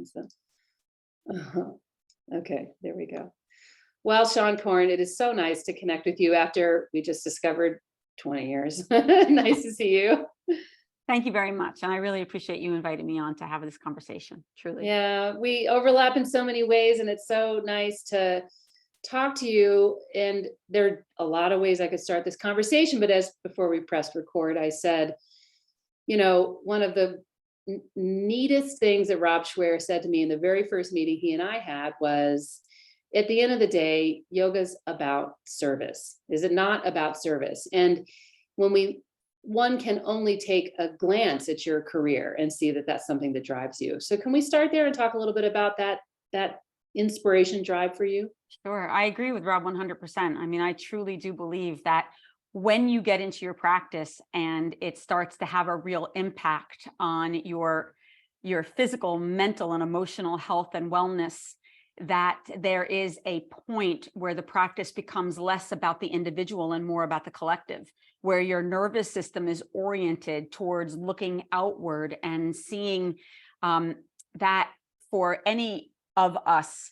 seconds then. Okay, there we go. Well, Seane Corn, it is so nice to connect with you after we just discovered 20 years. Nice to see you. Thank you very much. And I really appreciate you inviting me on to have this conversation, truly. Yeah, we overlap in so many ways, and it's so nice to talk to you. And there are a lot of ways I could start this conversation, but as before we pressed record, I said, one of the neatest things that Rob Schwer said to me in the very first meeting he and I had was, at the end of the day, yoga's about service. Is it not about service? And when one can only take a glance at your career and see that that's something that drives you. So can we start there and talk a little bit about that inspiration drive for you? Sure. I agree with Rob 100%. I mean, I truly do believe that when you get into your practice and it starts to have a real impact on your physical, mental, and emotional health and wellness, that there is a point where the practice becomes less about the individual and more about the collective, where your nervous system is oriented towards looking outward and seeing that for any of us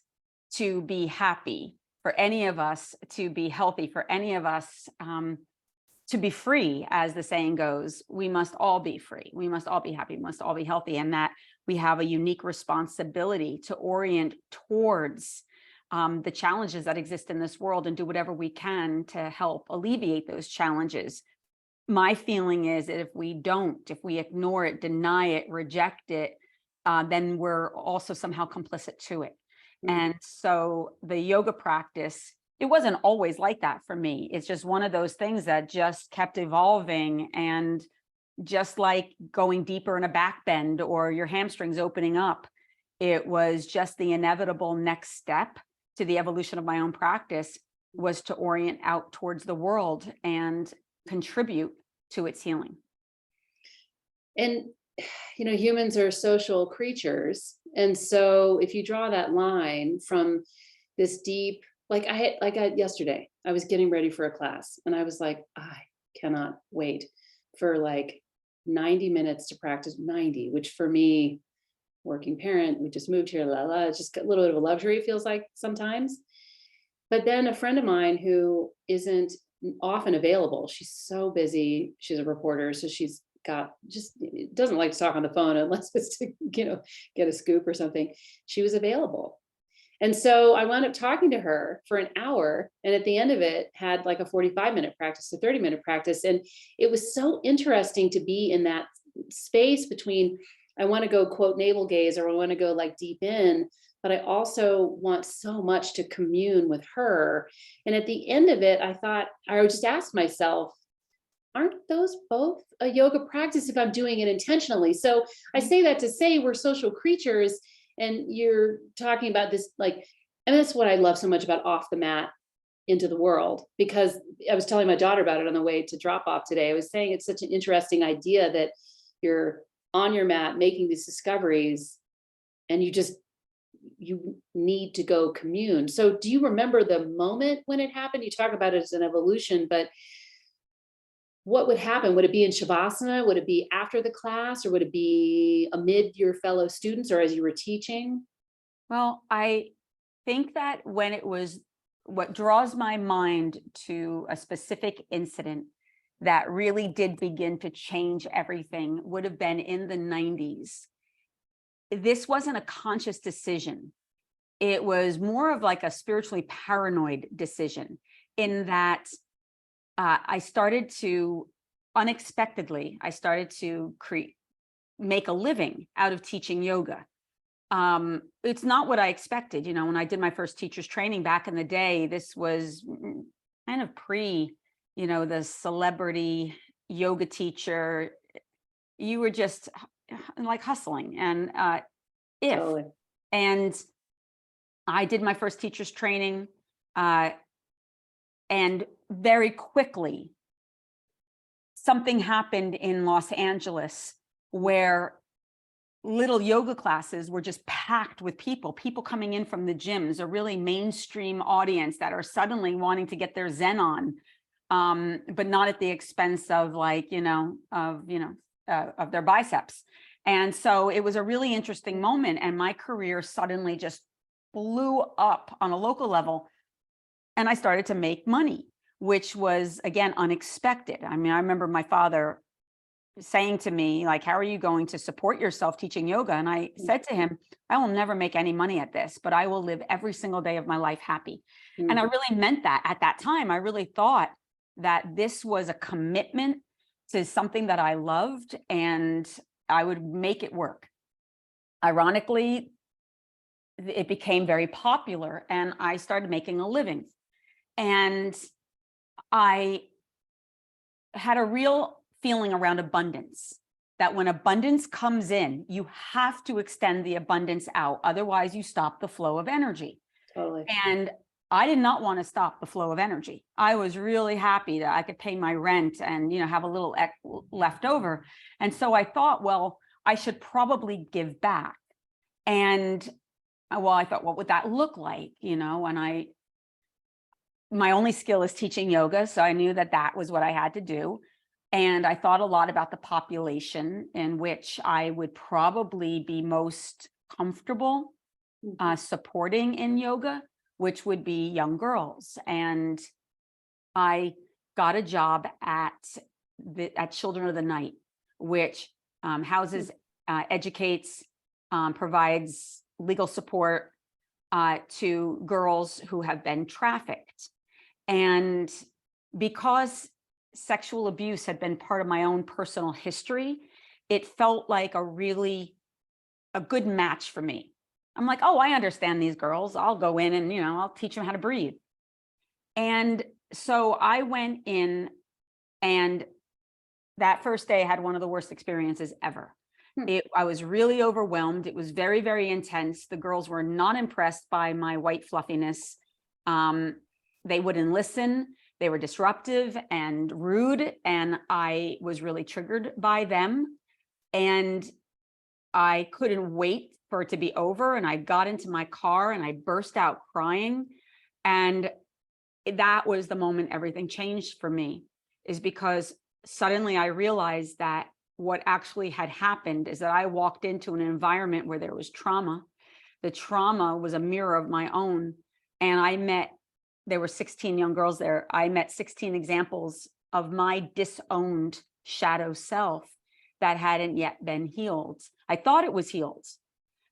to be happy, for any of us to be healthy, for any of us to be free, as the saying goes, we must all be free. We must all be happy. We must all be healthy. And that we have a unique responsibility to orient towards the challenges that exist in this world and do whatever we can to help alleviate those challenges. My feeling is that if we ignore it, deny it, reject it, then we're also somehow complicit to it. And so the yoga practice, it wasn't always like that for me. It's just one of those things that just kept evolving. And just like going deeper in a back bend or your hamstrings opening up, it was just the inevitable next step to the evolution of my own practice, was to orient out towards the world and contribute to its healing. And humans are social creatures. And so if you draw that line from this deep, yesterday, I was getting ready for a class and I was like, I cannot wait for 90 minutes to practice 90, which for me, working parent, we just moved here, it's just a little bit of a luxury, it feels like sometimes. But then a friend of mine who isn't often available, she's so busy, she's a reporter, so she's doesn't like to talk on the phone unless it's to get a scoop or something. She was available, and so I wound up talking to her for an hour, and at the end of it had a 45-minute practice, a 30-minute practice. And it was so interesting to be in that space between, I want to go quote navel gaze, or I want to go deep in, but I also want so much to commune with her. And at the end of it, I would just ask myself, aren't those both a yoga practice if I'm doing it intentionally? So I say that to say we're social creatures, and you're talking about this, and that's what I love so much about off the mat into the world, because I was telling my daughter about it on the way to drop off today. I was saying it's such an interesting idea that you're on your mat making these discoveries and you need to go commune. So do you remember the moment when it happened? You talk about it as an evolution, but what would happen? Would it be in Shavasana? Would it be after the class, or would it be amid your fellow students, or as you were teaching? Well, I think that what draws my mind to a specific incident that really did begin to change everything would have been in the 90s. This wasn't a conscious decision. It was more of a spiritually paranoid decision, in that I started to unexpectedly, make a living out of teaching yoga. It's not what I expected. When I did my first teacher's training back in the day, this was kind of pre, the celebrity yoga teacher. You were just hustling and Totally. And I did my first teacher's training, and very quickly, something happened in Los Angeles where little yoga classes were just packed with people coming in from the gyms, a really mainstream audience that are suddenly wanting to get their Zen on, but not at the expense of of their biceps. And so it was a really interesting moment, and my career suddenly just blew up on a local level, and I started to make money, which was, again, unexpected. I mean, I remember my father saying to me, like, how are you going to support yourself teaching yoga? And I said to him, I will never make any money at this, but I will live every single day of my life happy. Mm. And I really meant that. At that time, I really thought that this was a commitment to something that I loved, and I would make it work. Ironically, it became very popular, and I started making a living. And I had a real feeling around abundance, that when abundance comes in, you have to extend the abundance out. Otherwise, you stop the flow of energy. Totally. And I did not want to stop the flow of energy. I was really happy that I could pay my rent and, have a little left over. And so I thought, well, I should probably give back. And I thought, what would that look like? And my only skill is teaching yoga. So I knew that that was what I had to do. And I thought a lot about the population in which I would probably be most comfortable supporting in yoga, which would be young girls. And I got a job at Children of the Night, which houses, educates, provides legal support to girls who have been trafficked. And because sexual abuse had been part of my own personal history, it felt like a good match for me. I'm like, oh, I understand these girls. I'll go in and, I'll teach them how to breathe. And so I went in, and that first day I had one of the worst experiences ever. I was really overwhelmed. It was very, very intense. The girls were not impressed by my white fluffiness. They wouldn't listen. They were disruptive and rude, and I was really triggered by them. And I couldn't wait for it to be over. And I got into my car and I burst out crying. And that was the moment everything changed for me, is because suddenly I realized that what actually had happened is that I walked into an environment where there was trauma. The trauma was a mirror of my own. And there were 16 young girls there. I met 16 examples of my disowned shadow self that hadn't yet been healed. I thought it was healed,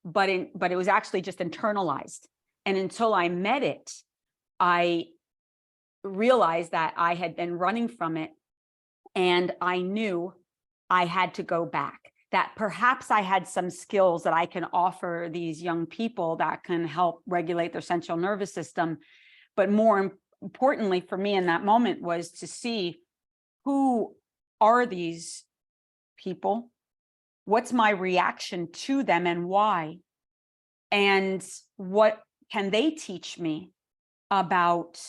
but it was actually just internalized. And until I met it, I realized that I had been running from it, and I knew I had to go back, that perhaps I had some skills that I can offer these young people that can help regulate their central nervous system. But more importantly for me in that moment was to see, who are these people? What's my reaction to them and why? And what can they teach me about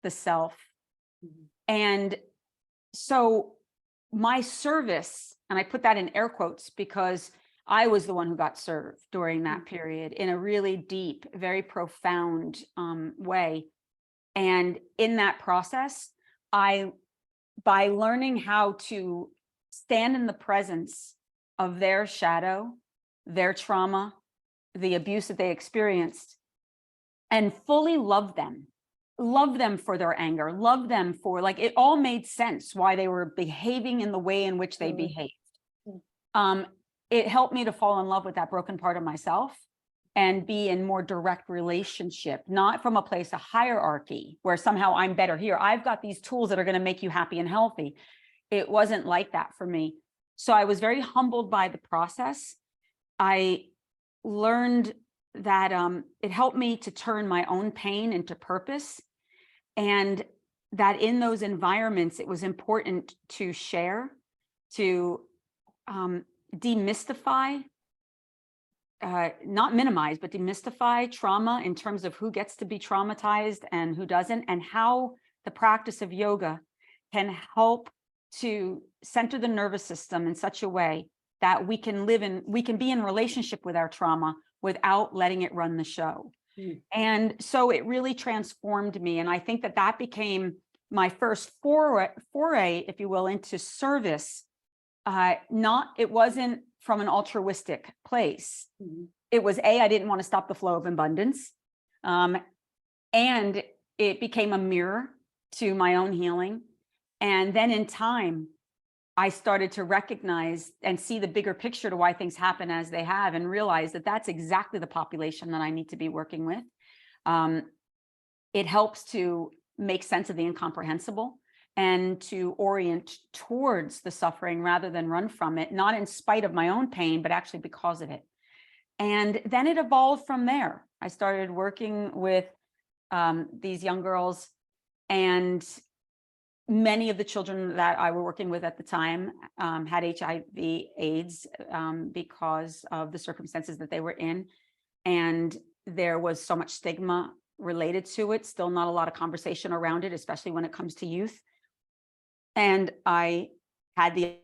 the self? And so my service, and I put that in air quotes because I was the one who got served during that period in a really deep, very profound way. And in that process, by learning how to stand in the presence of their shadow, their trauma, the abuse that they experienced, and fully love them for their anger, love them for, like, it all made sense why they were behaving in the way in which they behaved. It helped me to fall in love with that broken part of myself and be in more direct relationship, not from a place of hierarchy where somehow I'm better here. I've got these tools that are going to make you happy and healthy. It wasn't like that for me. So I was very humbled by the process. I learned that it helped me to turn my own pain into purpose, and that in those environments, it was important to share, to demystify, not minimize, but demystify trauma in terms of who gets to be traumatized and who doesn't, and how the practice of yoga can help to center the nervous system in such a way that we can be in relationship with our trauma without letting it run the show. And so it really transformed me. And I think that became my first foray, if you will, into service. It wasn't from an altruistic place. Mhm. It was I didn't want to stop the flow of abundance. And it became a mirror to my own healing. And then in time, I started to recognize and see the bigger picture to why things happen as they have, and realize that that's exactly the population that I need to be working with. It helps to make sense of the incomprehensible and to orient towards the suffering rather than run from it, not in spite of my own pain, but actually because of it. And then it evolved from there. I started working with these young girls, and many of the children that I were working with at the time had HIV/AIDS because of the circumstances that they were in. And there was so much stigma related to it, still not a lot of conversation around it, especially when it comes to youth. And I had the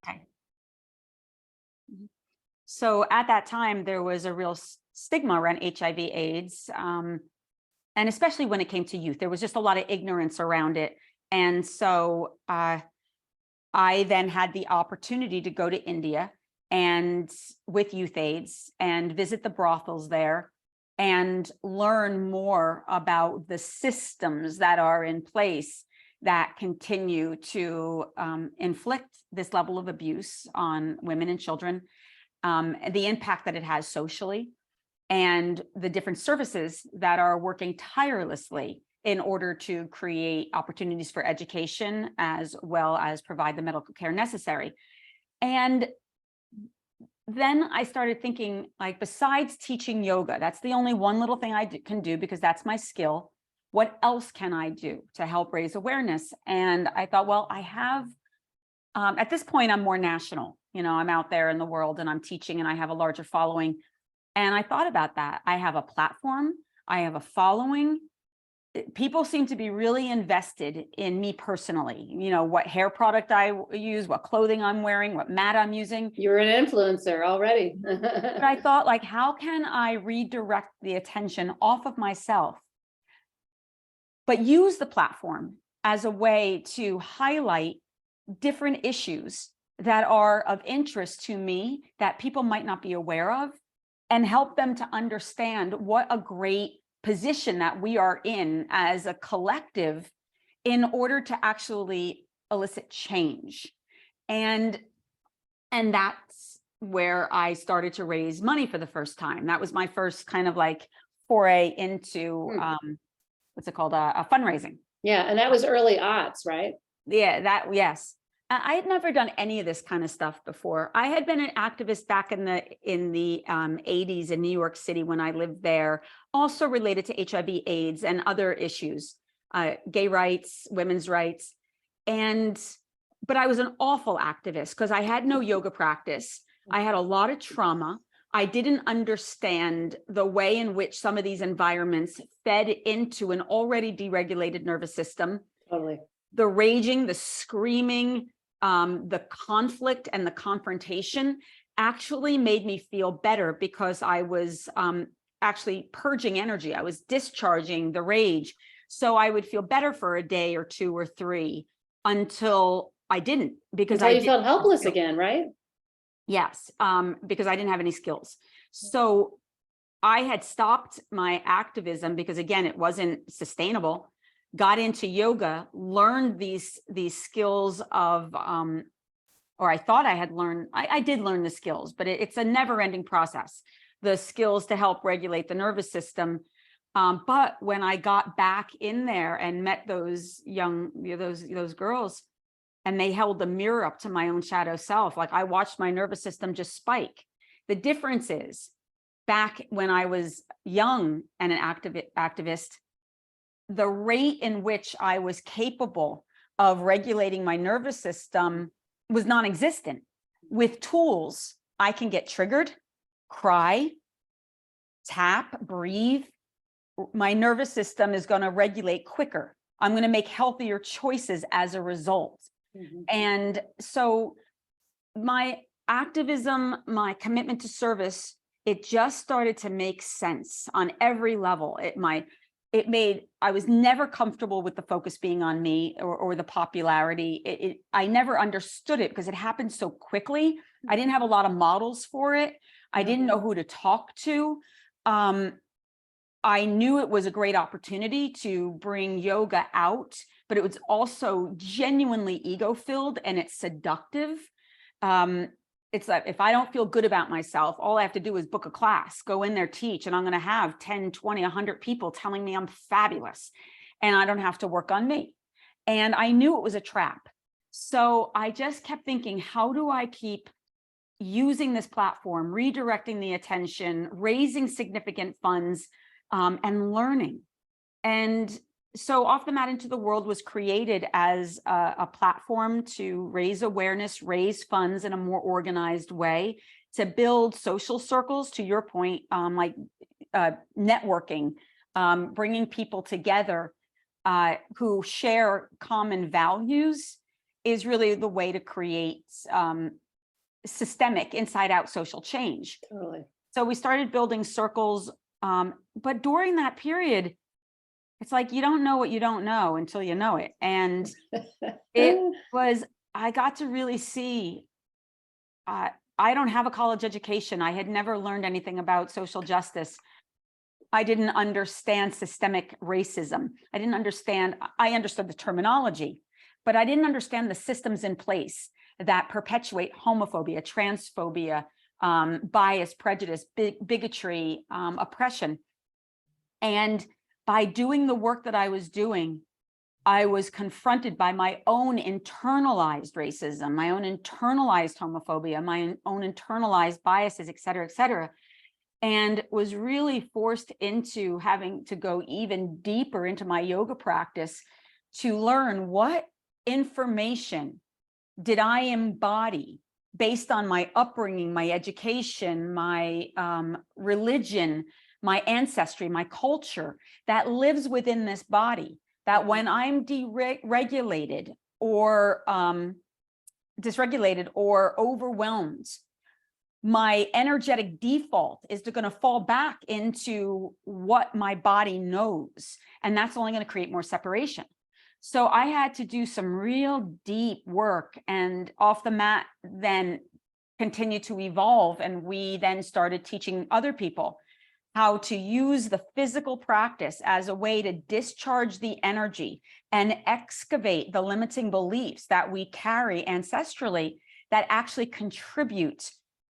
okay. So at that time, there was a real stigma around HIV/AIDS, and especially when it came to youth, there was just a lot of ignorance around it. And so I then had the opportunity to go to India and with Youth AIDS and visit the brothels there and learn more about the systems that are in place that continue to inflict this level of abuse on women and children, the impact that it has socially, and the different services that are working tirelessly in order to create opportunities for education as well as provide the medical care necessary. And then I started thinking, like, besides teaching yoga, that's the only one little thing I can do because that's my skill. What else can I do to help raise awareness? And I thought, well, I have, at this point, I'm more national. You know, I'm out there in the world and I'm teaching and I have a larger following. And I thought about that. I have a platform, I have a following. People seem to be really invested in me personally, you know, what hair product I use, what clothing I'm wearing, what mat I'm using. You're an influencer already. But I thought, like, how can I redirect the attention off of myself, but use the platform as a way to highlight different issues that are of interest to me that people might not be aware of, and help them to understand what a great position that we are in as a collective in order to actually elicit change. And that's where I started to raise money for the first time. That was my first kind of like foray into what's it called, a fundraising. Yeah, and that was early aughts, right? Yeah, yes. I had never done any of this kind of stuff before. I had been an activist back in the 80s in New York City when I lived there, also related to HIV/AIDS and other issues, gay rights, women's rights. But I was an awful activist because I had no yoga practice. I had a lot of trauma. I didn't understand the way in which some of these environments fed into an already deregulated nervous system. Totally. The raging, the screaming, the conflict and the confrontation actually made me feel better because I was actually purging energy. I was discharging the rage. So I would feel better for a day or two or three until I didn't, because Until you felt helpless again, right? Yes, because I didn't have any skills. So I had stopped my activism because, again, it wasn't sustainable. Got into yoga, learned these skills of, or I thought I had learned, I did learn the skills, but it's a never ending process, the skills to help regulate the nervous system. But when I got back in there and met those young, those girls, and they held the mirror up to my own shadow self, like I watched my nervous system just spike. The difference is, back when I was young and an activist, the rate in which I was capable of regulating my nervous system was non-existent. With tools, I can get triggered, cry, tap, breathe. My nervous system is going to regulate quicker. I'm going to make healthier choices as a result. Mm-hmm. And so my activism, my commitment to service, it just started to make sense on every level. I was never comfortable with the focus being on me or the popularity. I never understood it because it happened so quickly. I didn't have a lot of models for it. I didn't know who to talk to. I knew it was a great opportunity to bring yoga out, but it was also genuinely ego-filled and it's seductive. It's like, if I don't feel good about myself, all I have to do is book a class, go in there, teach, and I'm going to have 10, 20, 100 people telling me I'm fabulous and I don't have to work on me. And I knew it was a trap. So I just kept thinking, how do I keep using this platform, redirecting the attention, raising significant funds, and learning? And so Off the Mat Into the World was created as a platform to raise awareness, raise funds in a more organized way, to build social circles, to your point, like networking, bringing people together who share common values is really the way to create systemic inside-out social change. Totally. So we started building circles, but during that period, it's like, you don't know what you don't know until you know it. And I got to really see, I don't have a college education. I had never learned anything about social justice. I didn't understand systemic racism. I understood the terminology, but I didn't understand the systems in place that perpetuate homophobia, transphobia, bias, prejudice, bigotry, oppression. And by doing the work that I was doing, I was confronted by my own internalized racism, my own internalized homophobia, my own internalized biases, et cetera, and was really forced into having to go even deeper into my yoga practice to learn what information did I embody based on my upbringing, my education, my religion, my ancestry, my culture, that lives within this body, that when I'm deregulated or dysregulated or overwhelmed, my energetic default is going to fall back into what my body knows. And that's only going to create more separation. So I had to do some real deep work, and Off the Mat then continued to evolve. And we then started teaching other people how to use the physical practice as a way to discharge the energy and excavate the limiting beliefs that we carry ancestrally that actually contribute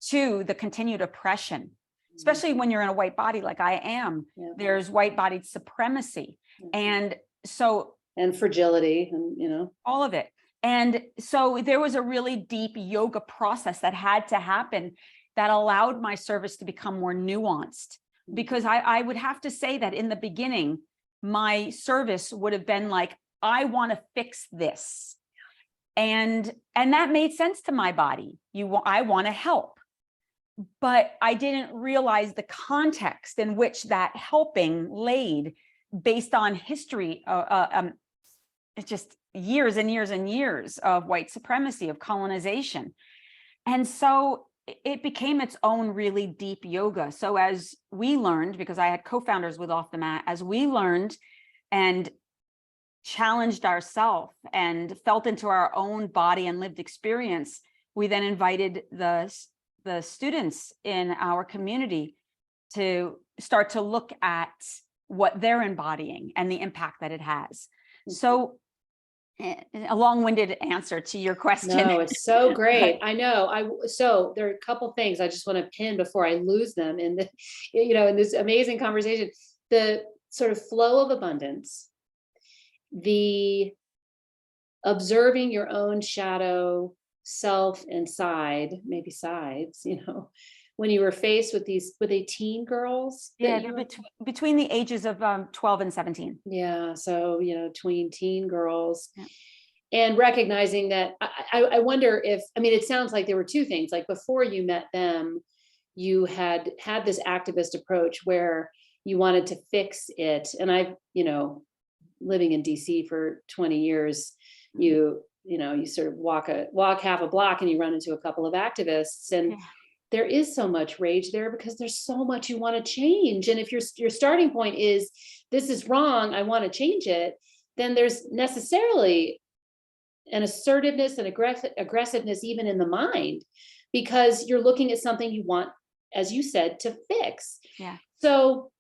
to the continued oppression, especially when you're in a white body like I am. There's white-bodied supremacy. And fragility, and all of it. And so there was a really deep yoga process that had to happen that allowed my service to become more nuanced. Because I would have to say that in the beginning, my service would have been like, I want to fix this. And that made sense to my body. I want to help. But I didn't realize the context in which that helping laid based on history, it's just years and years and years of white supremacy, of colonization. And so it became its own really deep yoga. So as we learned, because I had co-founders with Off the Mat, as we learned and challenged ourselves and felt into our own body and lived experience, we then invited the students in our community to start to look at what they're embodying and the impact that it has. So a long-winded answer to your question. No, it's so great. I know. So there are a couple things I just want to pin before I lose them in the, in this amazing conversation. The sort of flow of abundance, the observing your own shadow self inside, maybe sides, when you were faced with these, were they teen girls? Yeah, between the ages of 12 and 17. Yeah, so, tween teen girls. Yeah. And recognizing that, I wonder if, it sounds like there were two things. Like before you met them, you had this activist approach where you wanted to fix it. And I've, living in DC for 20 years, you sort of walk half a block and you run into a couple of activists, and there is so much rage there because there's so much you want to change. And if your starting point is, this is wrong, I want to change it, then there's necessarily an assertiveness and aggressiveness even in the mind, because you're looking at something you want, as you said, to fix. Yeah. So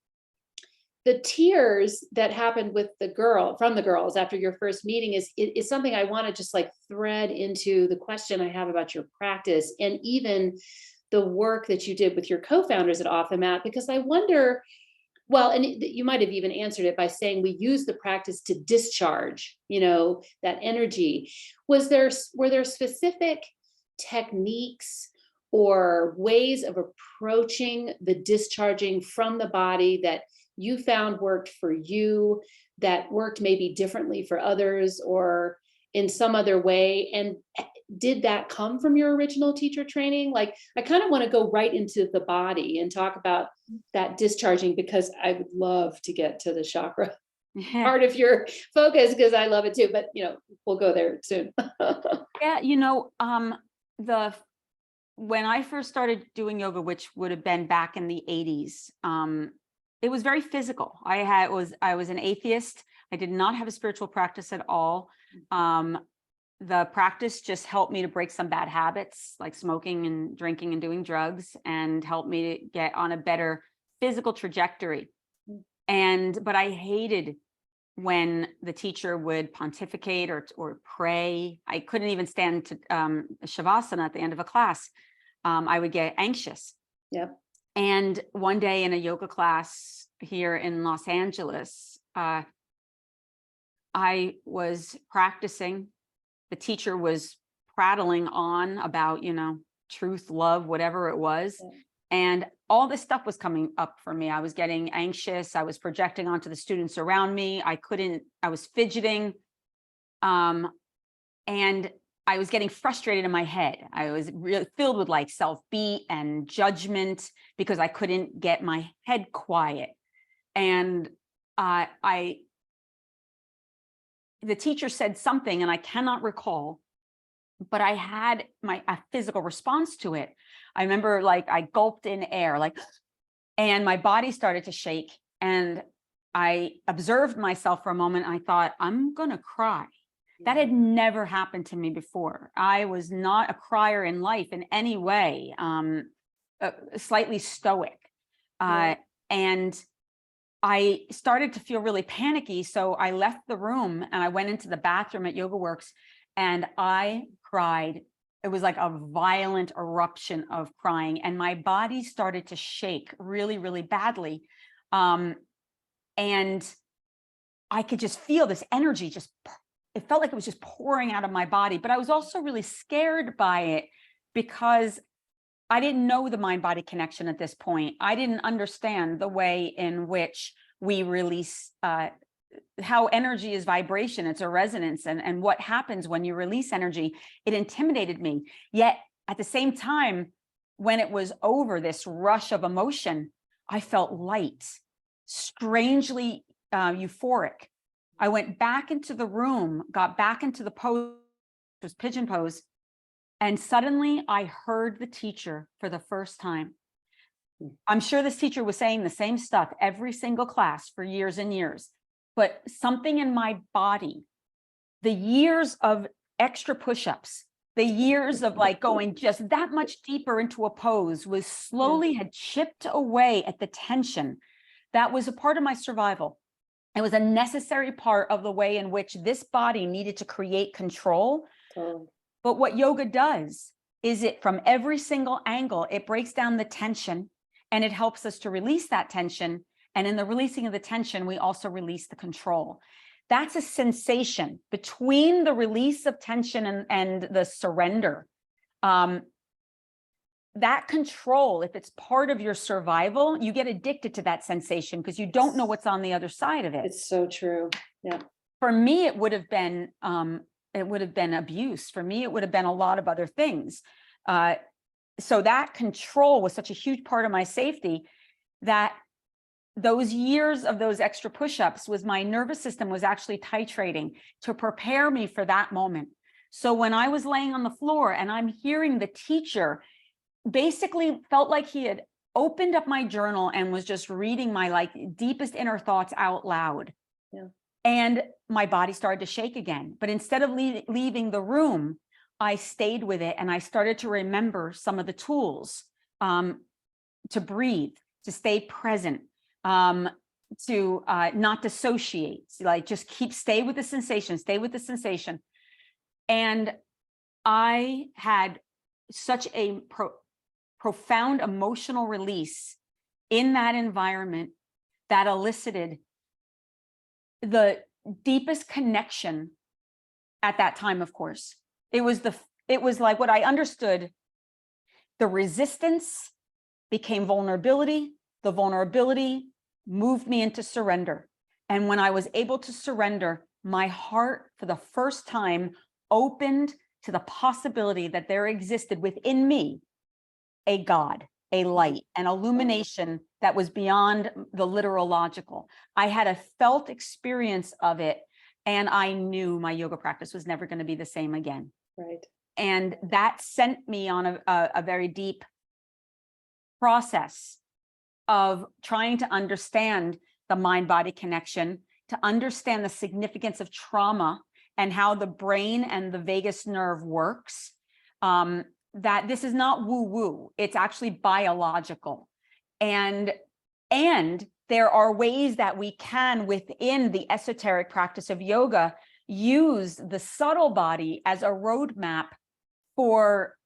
the tears that happened with the girls after your first meeting is something I want to just like thread into the question I have about your practice, and even the work that you did with your co-founders at Off the Mat, because I wonder, well, and you might have even answered it by saying we use the practice to discharge, that energy. Were there specific techniques or ways of approaching the discharging from the body that you found worked for you, that worked maybe differently for others or in some other way? And did that come from your original teacher training? Like, I kind of want to go right into the body and talk about that discharging, because I would love to get to the chakra part of your focus, because I love it too, but we'll go there soon. Yeah, when I first started doing yoga, which would have been back in the 80s, it was very physical. I was an atheist. I did not have a spiritual practice at all. The practice just helped me to break some bad habits like smoking and drinking and doing drugs, and helped me to get on a better physical trajectory. But I hated when the teacher would pontificate or pray. I couldn't even stand to shavasana at the end of a class. I would get anxious. Yep. And one day in a yoga class here in Los Angeles, I was practicing. The teacher was prattling on about, truth, love, whatever it was. Yeah. And all this stuff was coming up for me. I was getting anxious. I was projecting onto the students around me. I was fidgeting. And I was getting frustrated in my head. I was really filled with like self-beat and judgment because I couldn't get my head quiet. And the teacher said something, and I cannot recall, but I had a physical response to it. I remember like I gulped in air, and my body started to shake, and I observed myself for a moment. I thought, I'm going to cry. That had never happened to me before. I was not a crier in life in any way, slightly stoic. And I started to feel really panicky. So I left the room and I went into the bathroom at Yoga Works, and I cried. It was like a violent eruption of crying, and my body started to shake really, really badly. And I could just feel this energy it felt like it was just pouring out of my body. But I was also really scared by it because I didn't know the mind-body connection at this point. I didn't understand the way in which we release, how energy is vibration. It's a resonance, and what happens when you release energy. It intimidated me. Yet at the same time, when it was over, this rush of emotion, I felt light, strangely euphoric. I went back into the room, got back into the pose, which was pigeon pose, and suddenly I heard the teacher for the first time. I'm sure this teacher was saying the same stuff every single class for years and years, but something in my body, the years of extra push-ups, the years of like going just that much deeper into a pose was slowly had chipped away at the tension that was a part of my survival. It was a necessary part of the way in which this body needed to create control. But what yoga does is it, from every single angle, it breaks down the tension, and it helps us to release that tension. And in the releasing of the tension, we also release the control. That's a sensation between the release of tension and the surrender. That control, if it's part of your survival, you get addicted to that sensation because you don't know what's on the other side of it. It's so true. Yeah. For me, it would have been abuse. For me, it would have been a lot of other things. So that control was such a huge part of my safety that those years of those extra push-ups was my nervous system was actually titrating to prepare me for that moment. So when I was laying on the floor and I'm hearing the teacher basically felt like he had opened up my journal and was just reading my like deepest inner thoughts out loud. Yeah. And my body started to shake again. But instead of leaving the room, I stayed with it and I started to remember some of the tools to breathe, to stay present, to not dissociate, like just stay with the sensation, stay with the sensation. And I had such a profound emotional release in that environment that elicited the deepest connection at that time. Of course, it was like what I understood. The resistance became vulnerability. The vulnerability moved me into surrender. And when I was able to surrender, my heart for the first time opened to the possibility that there existed within me a God, a light, an illumination that was beyond the literal logical. I had a felt experience of it, and I knew my yoga practice was never going to be the same again. Right. And that sent me on a very deep process of trying to understand the mind-body connection, to understand the significance of trauma and how the brain and the vagus nerve works. That this is not woo-woo, it's actually biological. And there are ways that we can, within the esoteric practice of yoga, use the subtle body as a roadmap for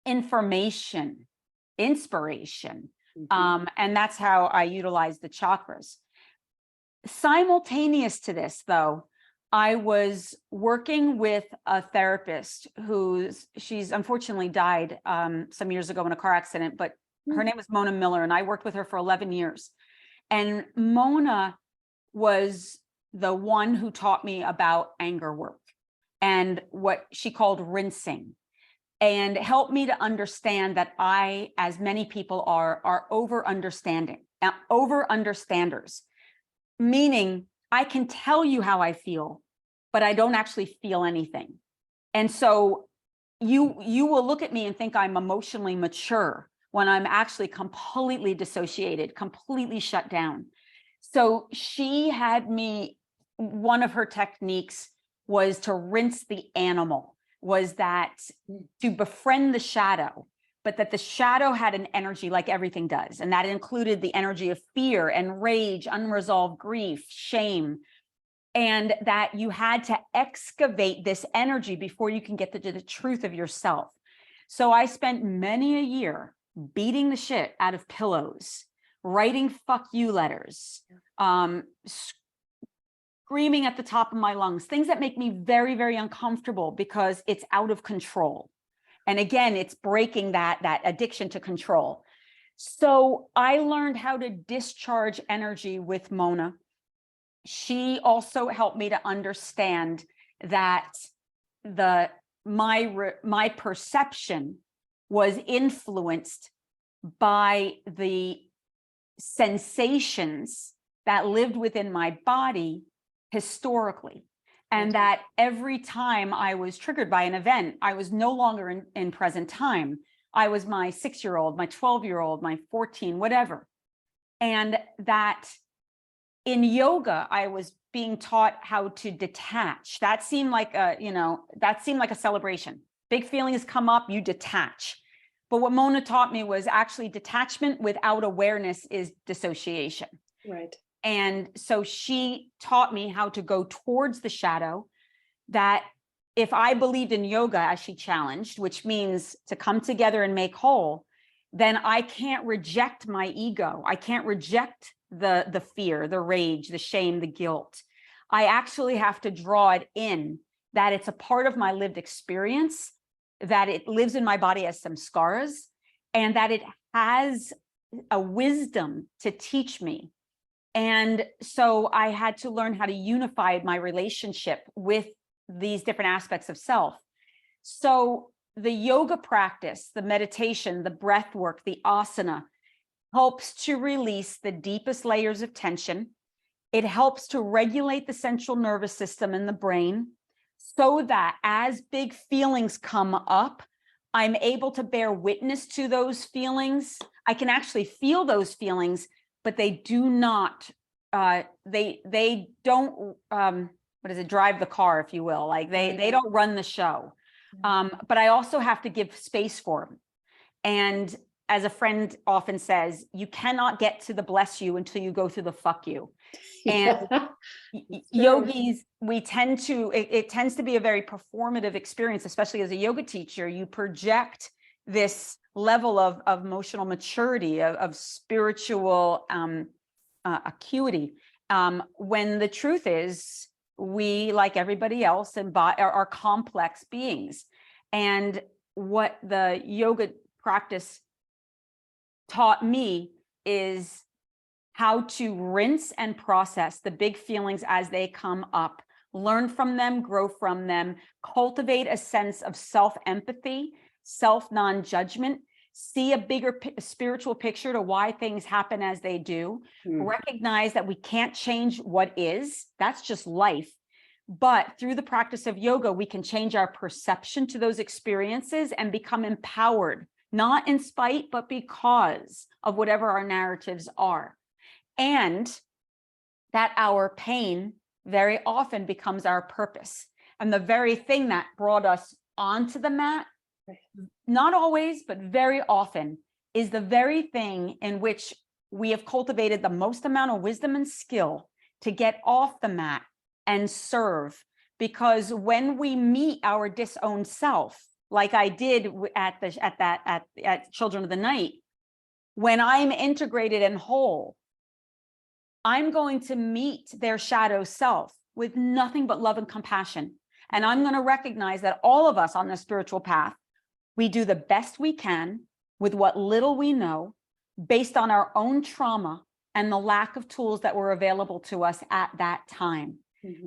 information, inspiration. And that's how I utilize the chakras. Simultaneous to this, though, I was working with a therapist she's unfortunately died some years ago in a car accident, but her name was Mona Miller, and I worked with her for 11 years. And Mona was the one who taught me about anger work and what she called rinsing, and helped me to understand that I, as many people are over-understanders, meaning I can tell you how I feel, but I don't actually feel anything. And so you will look at me and think I'm emotionally mature when I'm actually completely dissociated, completely shut down. So she had me, one of her techniques was to rinse the animal, was that to befriend the shadow, but that the shadow had an energy like everything does. And that included the energy of fear and rage, unresolved grief, shame, and that you had to excavate this energy before you can get to the truth of yourself. So I spent many a year beating the shit out of pillows, writing fuck you letters, screaming at the top of my lungs, things that make me very, very uncomfortable because it's out of control. And again, it's breaking that addiction to control. So I learned how to discharge energy with Mona. She also helped me to understand that my perception was influenced by the sensations that lived within my body historically. And that every time I was triggered by an event, I was no longer in present time. I was my 6-year-old, my 12-year-old, my 14, whatever. And that in yoga, I was being taught how to detach. That seemed like a celebration. Big feelings come up, you detach. But what Mona taught me was actually detachment without awareness is dissociation. Right. And so she taught me how to go towards the shadow, that if I believed in yoga, as she challenged, which means to come together and make whole, then I can't reject my ego. I can't reject the fear, the rage, the shame, the guilt. I actually have to draw it in, that it's a part of my lived experience, that it lives in my body as some scars, and that it has a wisdom to teach me. And so I had to learn how to unify my relationship with these different aspects of self. So the yoga practice, the meditation, the breath work, the asana helps to release the deepest layers of tension. It helps to regulate the central nervous system in the brain so that as big feelings come up, I'm able to bear witness to those feelings. I can actually feel those feelings, but they do not, they don't, what is it, drive the car, if you will. Like they don't run the show. But I also have to give space for them. And as a friend often says, you cannot get to the bless you until you go through the fuck you. And yogis, we tend to, it tends to be a very performative experience, especially as a yoga teacher. You project this level of emotional maturity, of spiritual acuity, when the truth is we, like everybody else, are complex beings. And what the yoga practice taught me is how to rinse and process the big feelings as they come up, learn from them, grow from them, cultivate a sense of self-empathy, self-non-judgment, see a bigger spiritual picture to why things happen as they do, recognize that we can't change what is, that's just life. But through the practice of yoga, we can change our perception to those experiences and become empowered, not in spite, but because of whatever our narratives are. And that our pain very often becomes our purpose. And the very thing that brought us onto the mat, not always, but very often, is the very thing in which we have cultivated the most amount of wisdom and skill to get off the mat and serve. Because when we meet our disowned self, like I did at Children of the Night, when I'm integrated and whole, I'm going to meet their shadow self with nothing but love and compassion. And I'm going to recognize that all of us on the spiritual path, we do the best we can with what little we know, based on our own trauma and the lack of tools that were available to us at that time.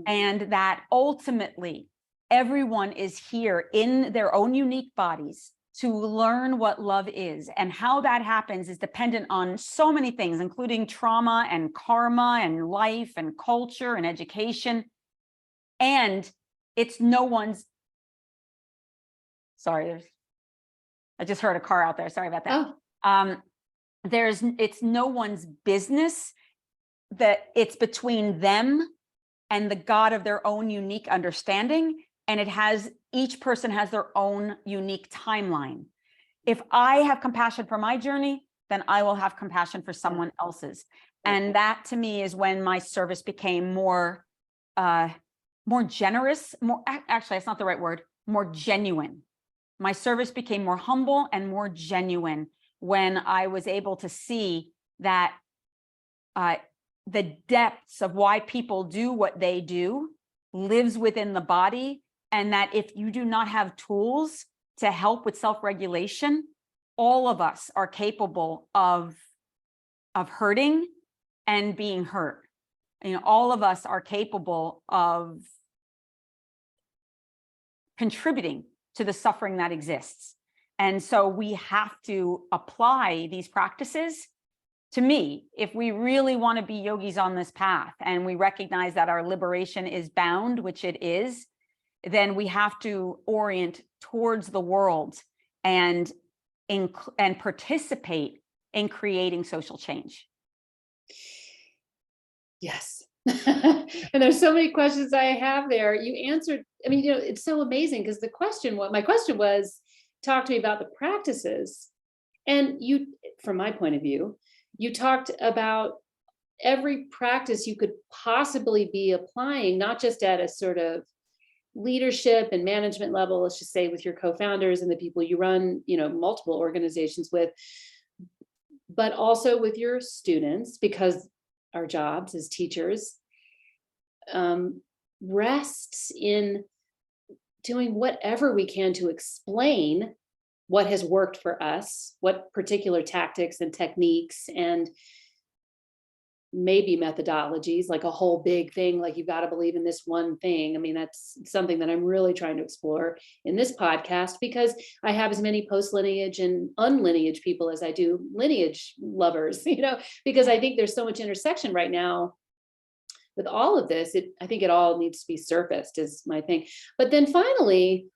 And that ultimately everyone is here in their own unique bodies to learn what love is. And how that happens is dependent on so many things, including trauma and karma and life and culture and education. And it's no one's, sorry, I just heard a car out there. Sorry about that. Oh. It's no one's business, that it's between them and the God of their own unique understanding. And each person has their own unique timeline. If I have compassion for my journey, then I will have compassion for someone else's. And that to me is when my service became more generous, actually, that's not the right word, more genuine. My service became more humble and more genuine when I was able to see that the depths of why people do what they do lives within the body. And that if you do not have tools to help with self-regulation, all of us are capable of hurting and being hurt. You know, all of us are capable of contributing to the suffering that exists. And so we have to apply these practices. To me, if we really want to be yogis on this path, and we recognize that our liberation is bound, which it is, then we have to orient towards the world and participate in creating social change. Yes. And there's so many questions I have there. You answered, I mean, it's so amazing, because my question was, talk to me about the practices. And you, from my point of view, you talked about every practice you could possibly be applying, not just at a sort of leadership and management level, let's just say with your co-founders and the people you run, multiple organizations with, but also with your students, because our jobs as teachers rests in doing whatever we can to explain what has worked for us, what particular tactics and techniques and maybe methodologies, like a whole big thing, like you've got to believe in this one thing. I mean, that's something that I'm really trying to explore in this podcast, because I have as many post-lineage and unlineage people as I do lineage lovers, because I think there's so much intersection right now with all of this. I think it all needs to be surfaced, is my thing. But then finally,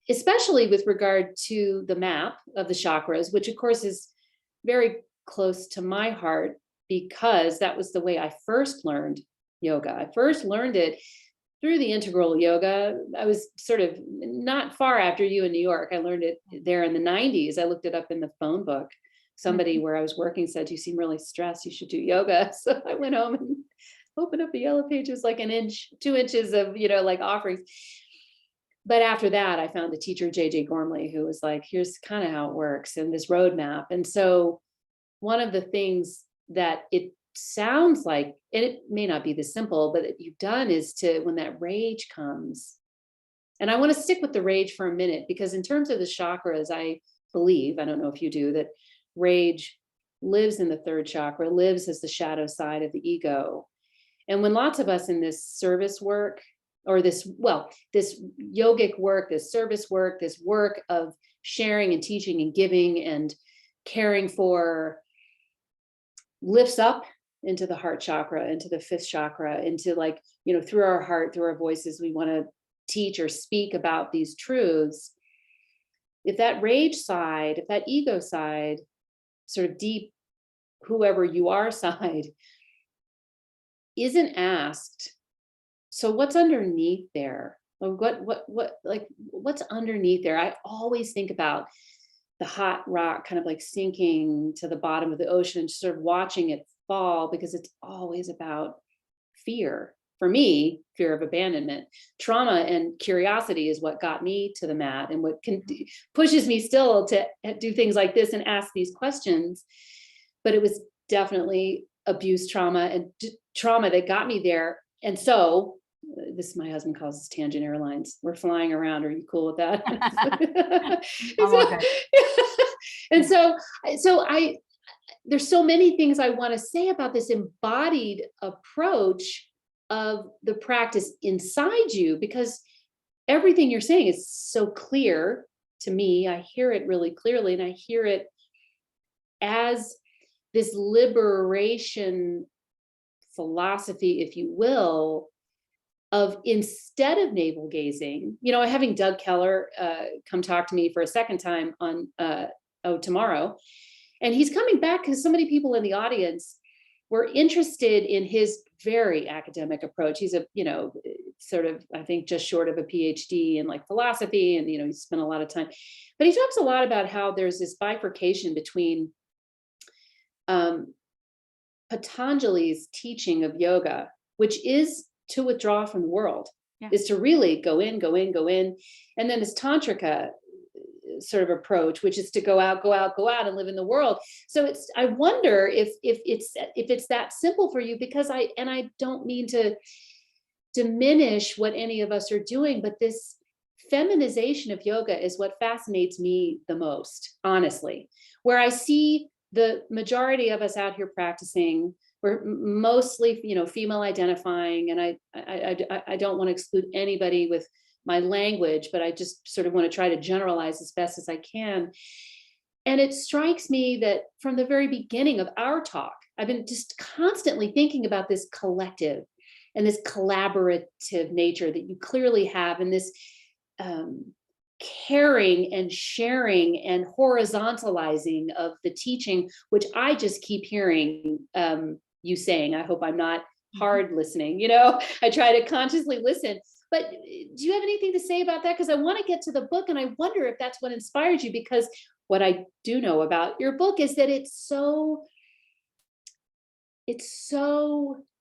especially with regard to the map of the chakras, which of course is very close to my heart because that was the way I first learned yoga. I first learned it through the integral yoga. I was sort of not far after you in New York. I learned it there in the 90s. I looked it up in the phone book. Somebody where I was working said, "You seem really stressed. You should do yoga." So I went home and opened up the yellow pages, like an inch, 2 inches of, like offerings. But after that, I found the teacher, JJ Gormley, who was like, here's kind of how it works and this roadmap. And so one of the things that it sounds like, and it may not be this simple, but that you've done is to, when that rage comes, and I want to stick with the rage for a minute, because in terms of the chakras, I believe, I don't know if you do, that rage lives in the third chakra, lives as the shadow side of the ego. And when lots of us in this service work, or this yogic work, this service work, this work of sharing and teaching and giving and caring for, lifts up into the heart chakra, into the fifth chakra, into through our heart, through our voices, we want to teach or speak about these truths. If that rage side, if that ego side, sort of deep, whoever you are side, isn't asked, so what's underneath there? What's underneath there? I always think about the hot rock kind of like sinking to the bottom of the ocean and sort of watching it fall, because it's always about fear. For me, fear of abandonment. Trauma and curiosity is what got me to the mat, and what pushes me still to do things like this and ask these questions. But it was definitely abuse trauma and trauma that got me there. And so this, my husband calls this tangent airlines. We're flying around. Are you cool with that? And so there's so many things I want to say about this embodied approach of the practice inside you, because everything you're saying is so clear to me. I hear it really clearly, and I hear it as this liberation philosophy, if you will, of, instead of navel gazing, having Doug Keller come talk to me for a second time on tomorrow. And he's coming back because so many people in the audience were interested in his very academic approach. He's a, sort of, I think, just short of a PhD in philosophy. And, he spent a lot of time, but he talks a lot about how there's this bifurcation between Patanjali's teaching of yoga, which is to withdraw from the world, is to really go in. And then this tantrika sort of approach, which is to go out and live in the world. So I wonder if it's that simple for you, because I don't mean to diminish what any of us are doing, but this feminization of yoga is what fascinates me the most, honestly, where I see the majority of us out here practicing. We're mostly, female identifying, and I don't want to exclude anybody with my language, but I just sort of want to try to generalize as best as I can. And it strikes me that from the very beginning of our talk, I've been just constantly thinking about this collective and this collaborative nature that you clearly have, and this caring and sharing and horizontalizing of the teaching, which I just keep hearing you saying. I hope I'm not hard listening. I try to consciously listen. But do you have anything to say about that? Because I want to get to the book, and I wonder if that's what inspired you, because what I do know about your book is that it's so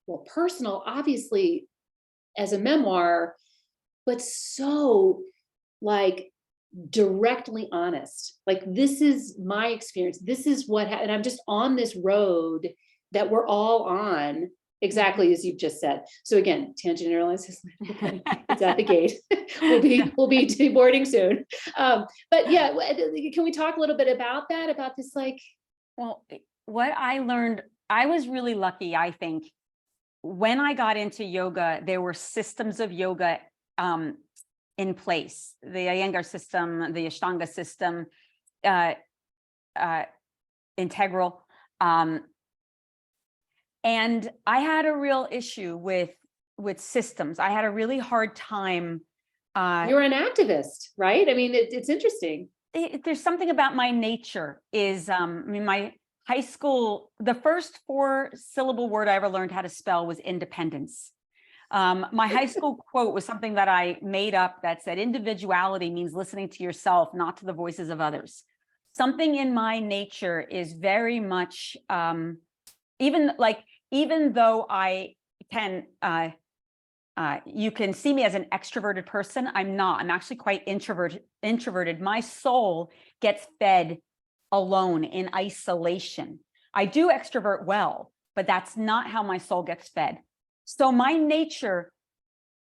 well, personal, obviously, as a memoir, but so directly honest. This is my experience. This is what happened. And I'm just on this road that we're all on, exactly as you've just said. So again, Tangent Airlines is it's at the gate. we'll be deboarding soon. But yeah, can we talk a little bit about that? About this, Well, what I learned, I was really lucky, I think. When I got into yoga, there were systems of yoga in place. The Iyengar system, the Ashtanga system, integral. And I had a real issue with systems. I had a really hard time You're an activist, right? I mean, it's interesting. There's something about my nature is, I mean, my high school, the first 4-syllable word I ever learned how to spell was independence. My high school quote was something that I made up that said, individuality means listening to yourself, not to the voices of others. Something in my nature is very much, even though I can, you can see me as an extroverted person, I'm not. I'm actually quite introverted. My soul gets fed alone in isolation. I do extrovert well, but that's not how my soul gets fed. So my nature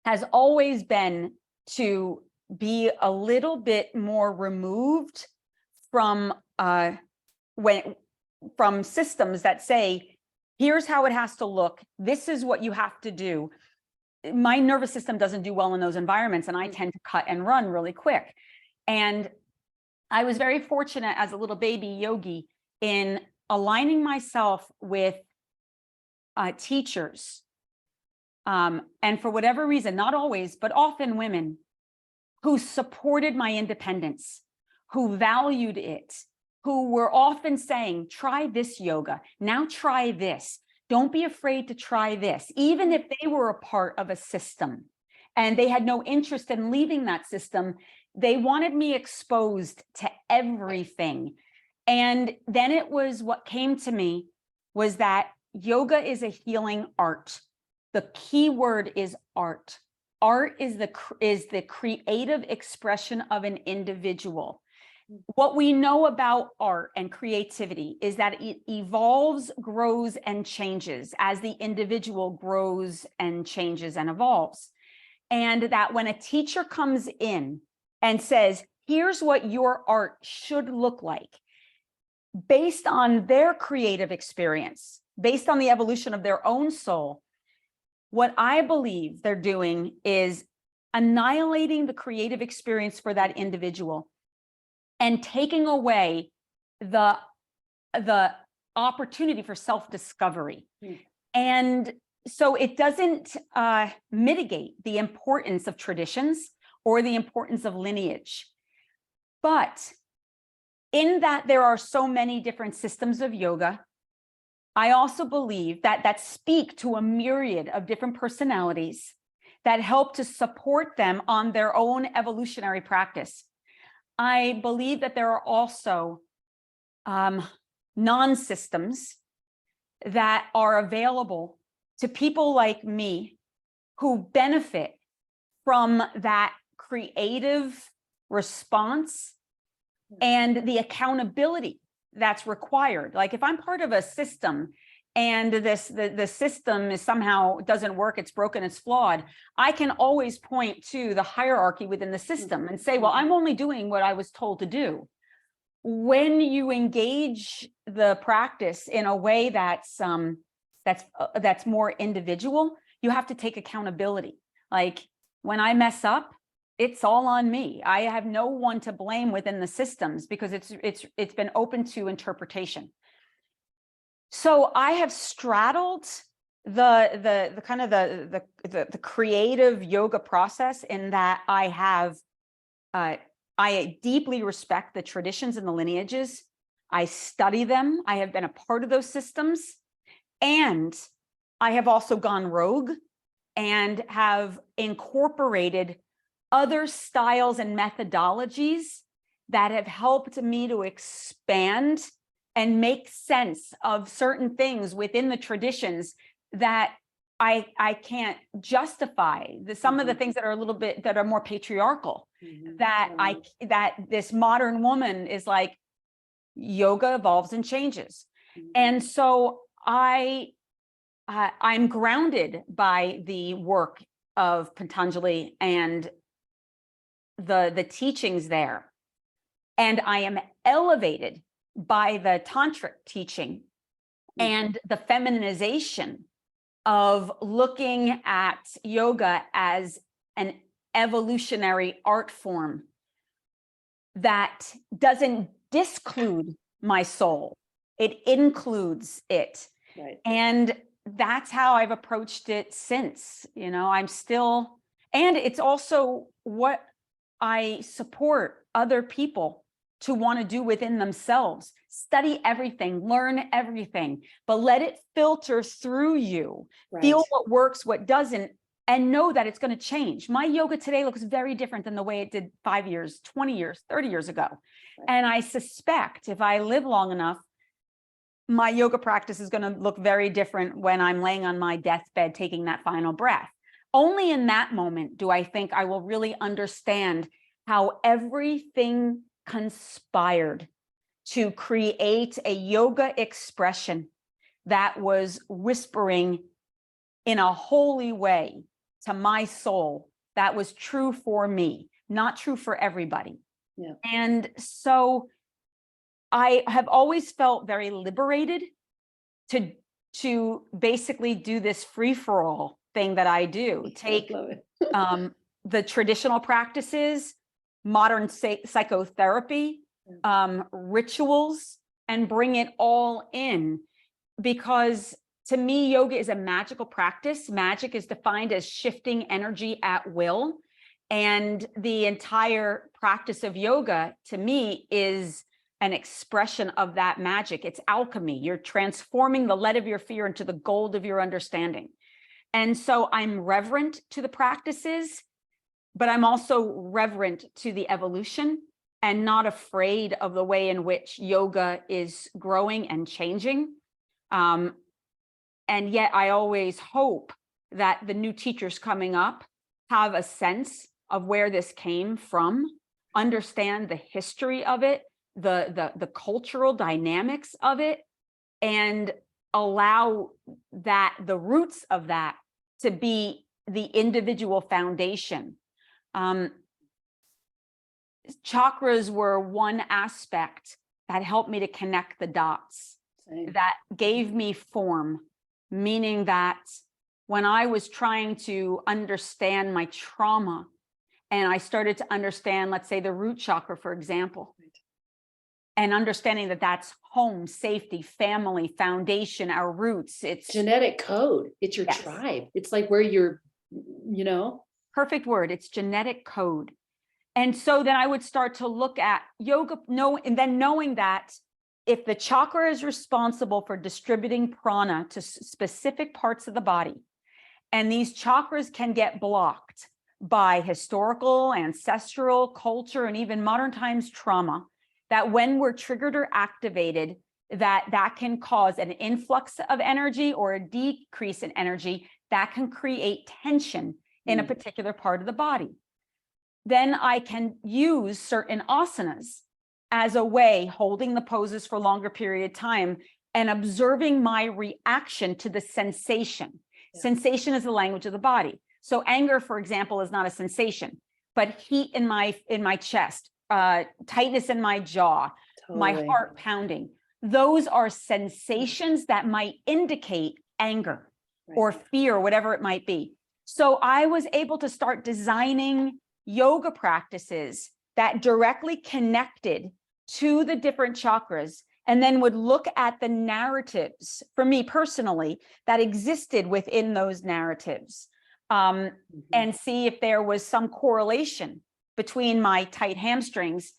has always been to be a little bit more removed from from systems that say, here's how it has to look. This is what you have to do. My nervous system doesn't do well in those environments, and I tend to cut and run really quick. And I was very fortunate as a little baby yogi in aligning myself with teachers. And for whatever reason, not always, but often women who supported my independence, who valued it, who were often saying, try this yoga, now try this. Don't be afraid to try this, even if they were a part of a system and they had no interest in leaving that system. They wanted me exposed to everything. And then it was what came to me was that yoga is a healing art. The key word is art. Art is the creative expression of an individual. What we know about art and creativity is that it evolves, grows, and changes as the individual grows and changes and evolves. And that when a teacher comes in and says, here's what your art should look like, based on their creative experience, based on the evolution of their own soul, what I believe they're doing is annihilating the creative experience for that individual and taking away the opportunity for self-discovery. And so it doesn't mitigate the importance of traditions or the importance of lineage. But in that there are so many different systems of yoga, I also believe that speak to a myriad of different personalities that help to support them on their own evolutionary practice. I believe that there are also non-systems that are available to people like me who benefit from that creative response and the accountability that's required. Like if I'm part of a system and the system is somehow doesn't work, it's broken, it's flawed, I can always point to the hierarchy within the system and say, well, I'm only doing what I was told to do. When you engage the practice in a way that's more individual, you have to take accountability. Like when I mess up, it's all on me. I have no one to blame within the systems because it's been open to interpretation. So I have straddled the kind of the creative yoga process in that I deeply respect the traditions and the lineages. I study them. I have been a part of those systems, and I have also gone rogue and have incorporated other styles and methodologies that have helped me to expand and make sense of certain things within the traditions that I can't justify. Some of the things that are a little bit that are more patriarchal, that this modern woman is like, yoga evolves and changes. And so I'm grounded by the work of Patanjali and the teachings there. And I am elevated by the tantric teaching and the feminization of looking at yoga as an evolutionary art form that doesn't disclude my soul. It includes it. Right. And that's how I've approached it since. I'm still, and it's also what I support other people to want to do within themselves. Study everything, learn everything, but let it filter through you. Right. Feel what works, what doesn't, and know that it's going to change. My yoga today looks very different than the way it did 5 years, 20 years, 30 years ago. Right. And I suspect if I live long enough, my yoga practice is going to look very different when I'm laying on my deathbed, taking that final breath. Only in that moment do I think I will really understand how everything conspired to create a yoga expression that was whispering in a holy way to my soul that was true for me, not true for everybody. Yeah. And so I have always felt very liberated to basically do this free-for-all thing that I do. Take the traditional practices, modern psychotherapy, rituals, and bring it all in. Because to me, yoga is a magical practice. Magic is defined as shifting energy at will. And the entire practice of yoga, to me, is an expression of that magic. It's alchemy. You're transforming the lead of your fear into the gold of your understanding. And so I'm reverent to the practices, but I'm also reverent to the evolution and not afraid of the way in which yoga is growing and changing. And yet I always hope that the new teachers coming up have a sense of where this came from, understand the history of it, the cultural dynamics of it, and allow that the roots of that to be the individual foundation. Chakras were one aspect that helped me to connect the dots. Same. That gave me form, meaning that when I was trying to understand my trauma and I started to understand, let's say, the root chakra, for example, and understanding that that's home, safety, family, foundation, our roots. It's genetic code. It's your Yes. tribe. It's like where you're, you know. Perfect word. It's genetic code. And so then I would start to look at yoga, knowing that if the chakra is responsible for distributing prana to specific parts of the body, and these chakras can get blocked by historical, ancestral, culture, and even modern times trauma, that when we're triggered or activated, that can cause an influx of energy or a decrease in energy that can create tension in a particular part of the body. Then I can use certain asanas as a way, holding the poses for a longer period of time and observing my reaction to the sensation. Yeah. Sensation is the language of the body. So anger, for example, is not a sensation, but heat in my chest, tightness in my jaw, my heart pounding. Those are sensations that might indicate anger or fear, whatever it might be. So I was able to start designing yoga practices that directly connected to the different chakras, and then would look at the narratives, for me personally, that existed within those narratives, and see if there was some correlation between my tight hamstrings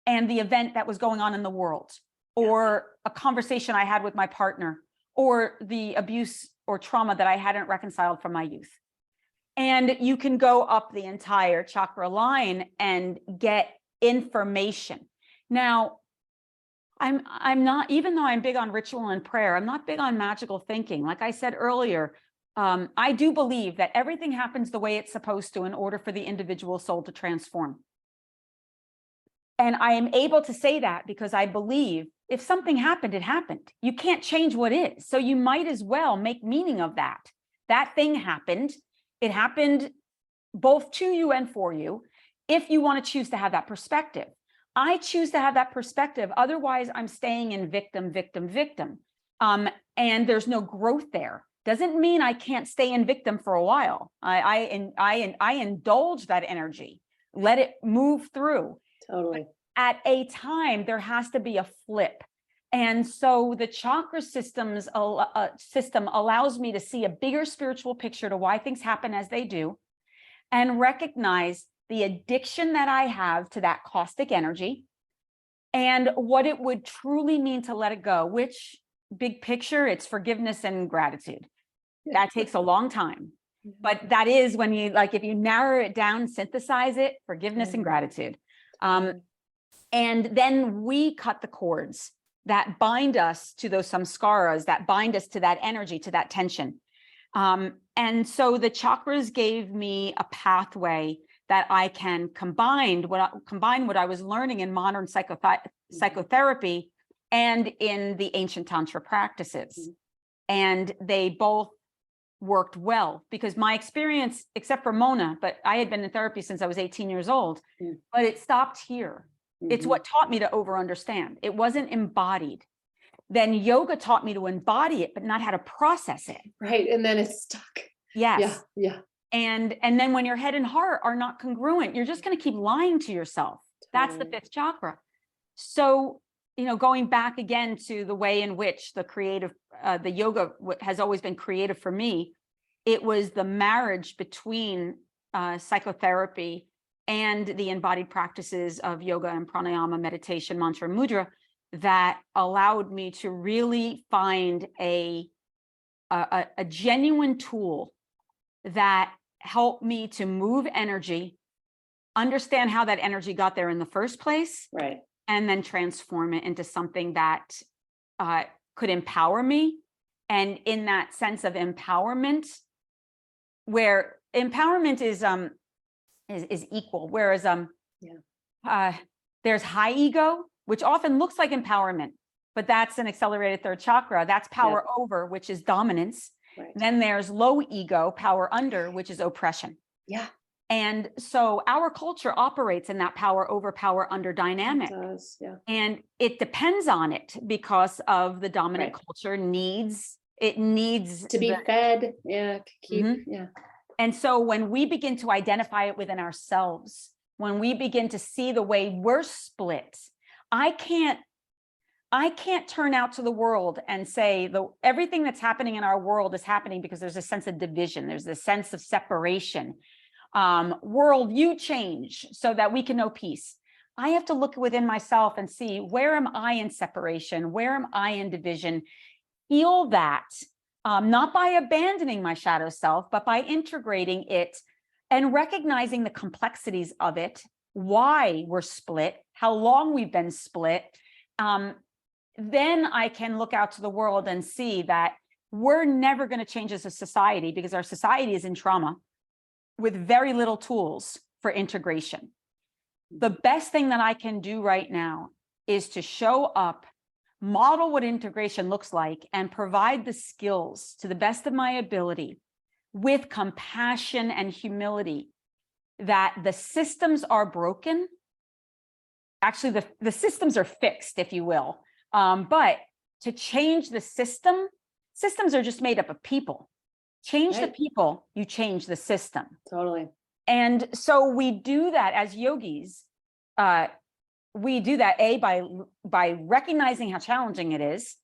and the event that was going on in the world, or a conversation I had with my partner, or the abuse or trauma that I hadn't reconciled from my youth. And you can go up the entire chakra line and get information. Now, I'm not, even though I'm big on ritual and prayer, I'm not big on magical thinking. Like I said earlier, I do believe that everything happens the way it's supposed to in order for the individual soul to transform. And I am able to say that because I believe if something happened, it happened. You can't change what is. So you might as well make meaning of that. That thing happened. It happened both to you and for you, if you want to choose to have that perspective. I choose to have that perspective. Otherwise, I'm staying in victim, victim, victim. And there's no growth there. Doesn't mean I can't stay in victim for a while. I indulge that energy, let it move through. Totally. At a time, there has to be a flip. And so the chakra system allows me to see a bigger spiritual picture to why things happen as they do, and recognize the addiction that I have to that caustic energy and what it would truly mean to let it go, which big picture, it's forgiveness and gratitude. That takes a long time. But that is when you, like, if you narrow it down, synthesize it, forgiveness and gratitude. And then we cut the cords that bind us to those samskaras, that bind us to that energy, to that tension. And so the chakras gave me a pathway that I can combine what I was learning in modern psychotherapy and in the ancient tantra practices. And they both worked well, because my experience, except for Mona, but I had been in therapy since I was 18 years old, but it stopped here. It's what taught me to over-understand. It wasn't embodied. Then yoga taught me to embody it, but not how to process it. Right. And then it's stuck. Yes. Yeah. And then when your head and heart are not congruent, you're just going to keep lying to yourself. That's the fifth chakra. So, going back again to the way in which the creative, the yoga has always been creative for me, it was the marriage between psychotherapy and the embodied practices of yoga and pranayama, meditation, mantra, and mudra that allowed me to really find a genuine tool that helped me to move energy, understand how that energy got there in the first place, right, and then transform it into something that could empower me. And in that sense of empowerment, where empowerment is equal, whereas there's high ego, which often looks like empowerment, but that's an accelerated third chakra. That's power over, which is dominance. Right. Then there's low ego, power under, which is oppression. Yeah. And so our culture operates in that power over, power under dynamic. It does, yeah. And it depends on it because of the dominant culture needs to be fed. Yeah. Yeah. And so when we begin to identify it within ourselves, when we begin to see the way we're split, I can't turn out to the world and say everything that's happening in our world is happening because there's a sense of division. There's a sense of separation. World, you change so that we can know peace. I have to look within myself and see, where am I in separation? Where am I in division? Heal that, not by abandoning my shadow self, but by integrating it and recognizing the complexities of it, why we're split, how long we've been split. Then I can look out to the world and see that we're never going to change as a society because our society is in trauma with very little tools for integration. The best thing that I can do right now is to show up, model what integration looks like, and provide the skills to the best of my ability with compassion and humility that the systems are broken. Actually, the systems are fixed, if you will. But to change the systems are just made up of people. Change the people, you change the system. Totally. And so we do that as yogis. We do that by recognizing how challenging it is,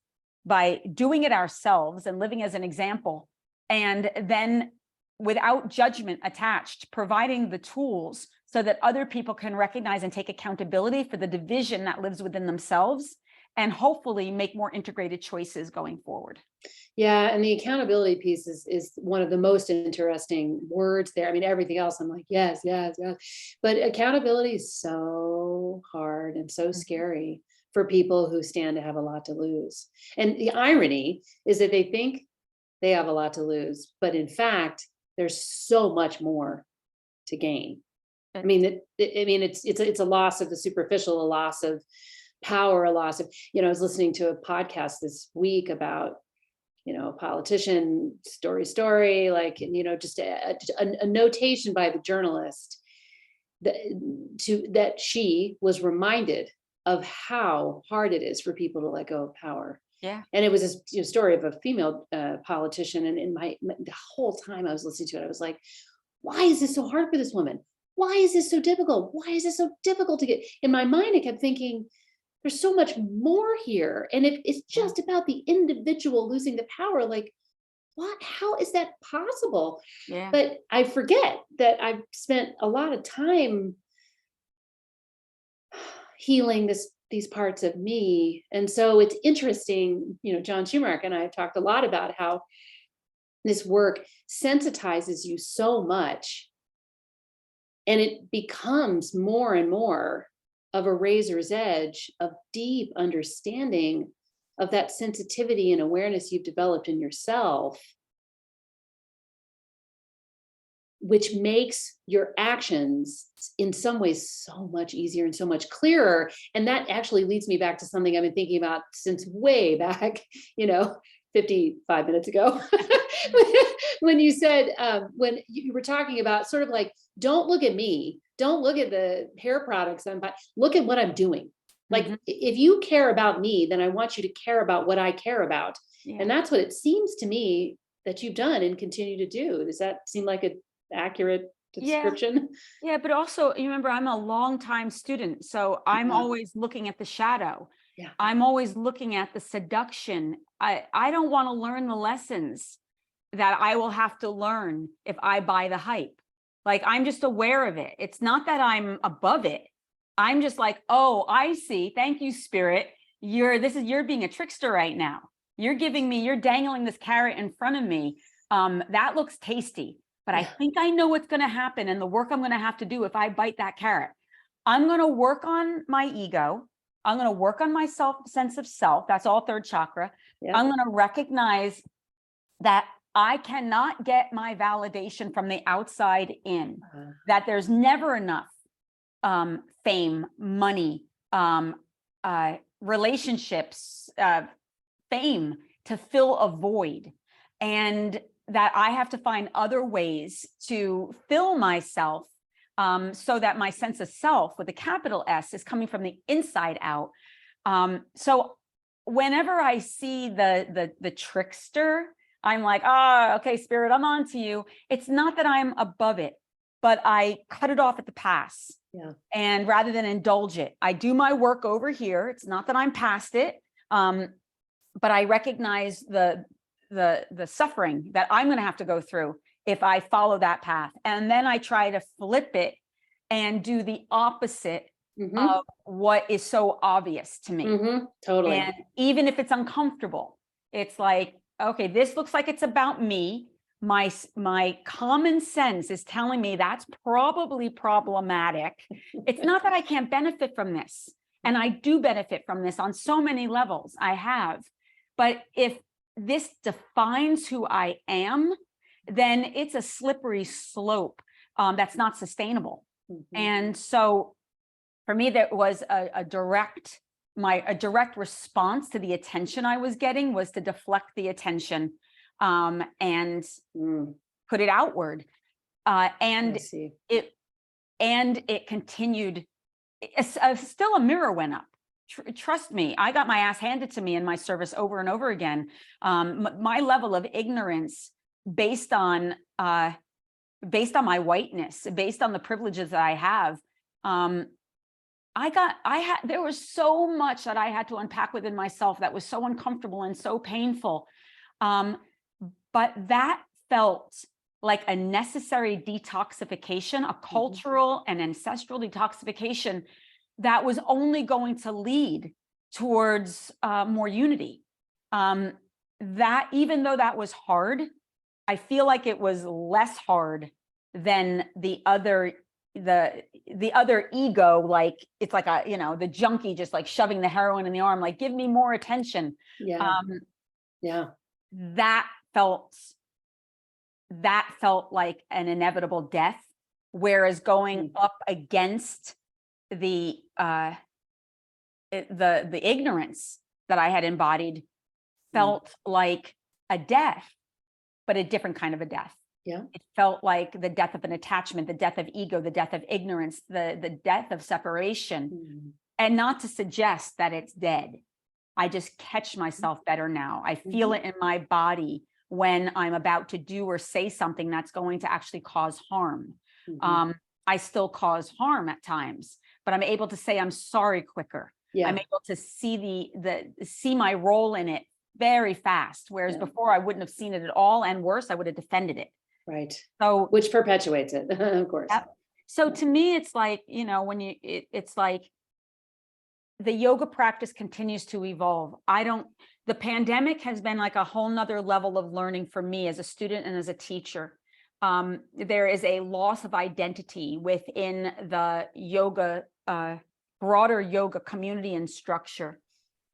by doing it ourselves and living as an example, and then without judgment attached, providing the tools so that other people can recognize and take accountability for the division that lives within themselves, and hopefully make more integrated choices going forward. Yeah, and the accountability piece is one of the most interesting words there. I mean, everything else, I'm like, yes. But accountability is so hard and so scary for people who stand to have a lot to lose. And the irony is that they think they have a lot to lose, but in fact, there's so much more to gain. I mean, it's a loss of the superficial, a loss of power, a loss of, I was listening to a podcast this week about, a politician story, like, just a notation by the journalist that she was reminded of how hard it is for people to let go of power. Yeah. And it was a story of a female politician. And in the whole time I was listening to it, I was like, why is this so hard for this woman? Why is this so difficult? Why is this so difficult to get? In my mind, I kept thinking, there's so much more here. And if it's just about the individual losing the power, like, how is that possible? Yeah. But I forget that I've spent a lot of time healing these parts of me. And so it's interesting, John Schumacher and I have talked a lot about how this work sensitizes you so much, and it becomes more and more of a razor's edge of deep understanding of that sensitivity and awareness you've developed in yourself, which makes your actions in some ways so much easier and so much clearer. And that actually leads me back to something I've been thinking about since way back, 55 minutes ago, when you said, when you were talking about sort of like, don't look at me, don't look at the hair products I'm buying, look at what I'm doing. Like, if you care about me, then I want you to care about what I care about. Yeah. And that's what it seems to me that you've done and continue to do. Does that seem like an accurate description? Yeah, but also, you remember, I'm a longtime student, so I'm always looking at the shadow. Yeah. I'm always looking at the seduction. I don't want to learn the lessons that I will have to learn if I buy the hype. Like, I'm just aware of it. It's not that I'm above it. I'm just like, oh, I see. Thank you, Spirit. You're being a trickster right now. You're dangling this carrot in front of me. That looks tasty, but I think I know what's going to happen and the work I'm going to have to do if I bite that carrot. I'm going to work on my ego. I'm going to work on my sense of self. That's all third chakra. Yeah. I'm going to recognize that I cannot get my validation from the outside in, that there's never enough fame, money, relationships, fame to fill a void, and that I have to find other ways to fill myself, so that my sense of self with a capital S is coming from the inside out. So whenever I see the trickster, I'm like, okay, Spirit, I'm on to you. It's not that I'm above it, but I cut it off at the pass. Yeah. And rather than indulge it, I do my work over here. It's not that I'm past it, but I recognize the suffering that I'm going to have to go through if I follow that path. And then I try to flip it and do the opposite of what is so obvious to me. Totally. And even if it's uncomfortable, it's like, okay, this looks like it's about me. My common sense is telling me that's probably problematic. It's not that I can't benefit from this. And I do benefit from this on so many levels. I have. But if this defines who I am, then it's a slippery slope that's not sustainable. And so for me, that was a direct response to the attention I was getting, was to deflect the attention and put it outward. And it continued. Still a mirror went up. Trust me, I got my ass handed to me in my service over and over again. My level of ignorance based on my whiteness, based on the privileges that I have, there was so much that I had to unpack within myself that was so uncomfortable and so painful. But that felt like a necessary detoxification, a cultural and ancestral detoxification that was only going to lead towards more unity. That, even though that was hard, I feel like it was less hard than the other ego. Like, it's like the junkie just like shoving the heroin in the arm, like, give me more attention. That felt like an inevitable death, whereas going up against the ignorance that I had embodied felt like a death, but a different kind of a death. It felt like the death of an attachment, the death of ego, the death of ignorance, the death of separation. And not to suggest that it's dead. I just catch myself better now. I feel it in my body when I'm about to do or say something that's going to actually cause harm. I still cause harm at times, but I'm able to say I'm sorry quicker. I'm able to see see my role in it very fast. Whereas Yeah. before I wouldn't have seen it at all. And worse, I would have defended it. Right. So, Which perpetuates it, of course. yep. So to me, it's like, you know, when it's like the yoga practice continues to evolve. The pandemic has been like a whole nother level of learning for me as a student and as a teacher. There is a loss of identity within the yoga, broader yoga community and structure.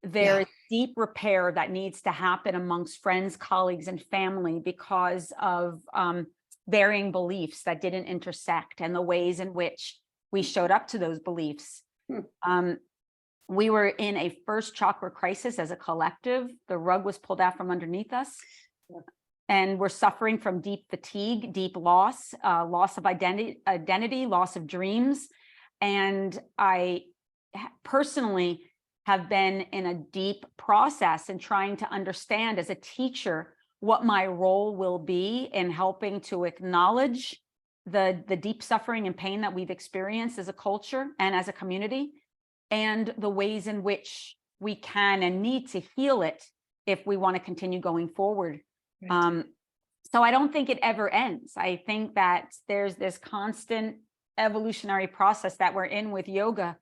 There is deep repair that needs to happen amongst friends, colleagues, and family because of varying beliefs that didn't intersect and the ways in which we showed up to those beliefs. We were in a first chakra crisis as a collective. The rug was pulled out from underneath us. And we're suffering from deep fatigue, deep loss, loss of identity, loss of dreams. And I personally have been in a deep process in trying to understand as a teacher what my role will be in helping to acknowledge the deep suffering and pain that we've experienced as a culture and as a community, and the ways in which we can and need to heal it if we want to continue going forward. Right. So I don't think it ever ends. I think that there's this constant evolutionary process that we're in with yoga.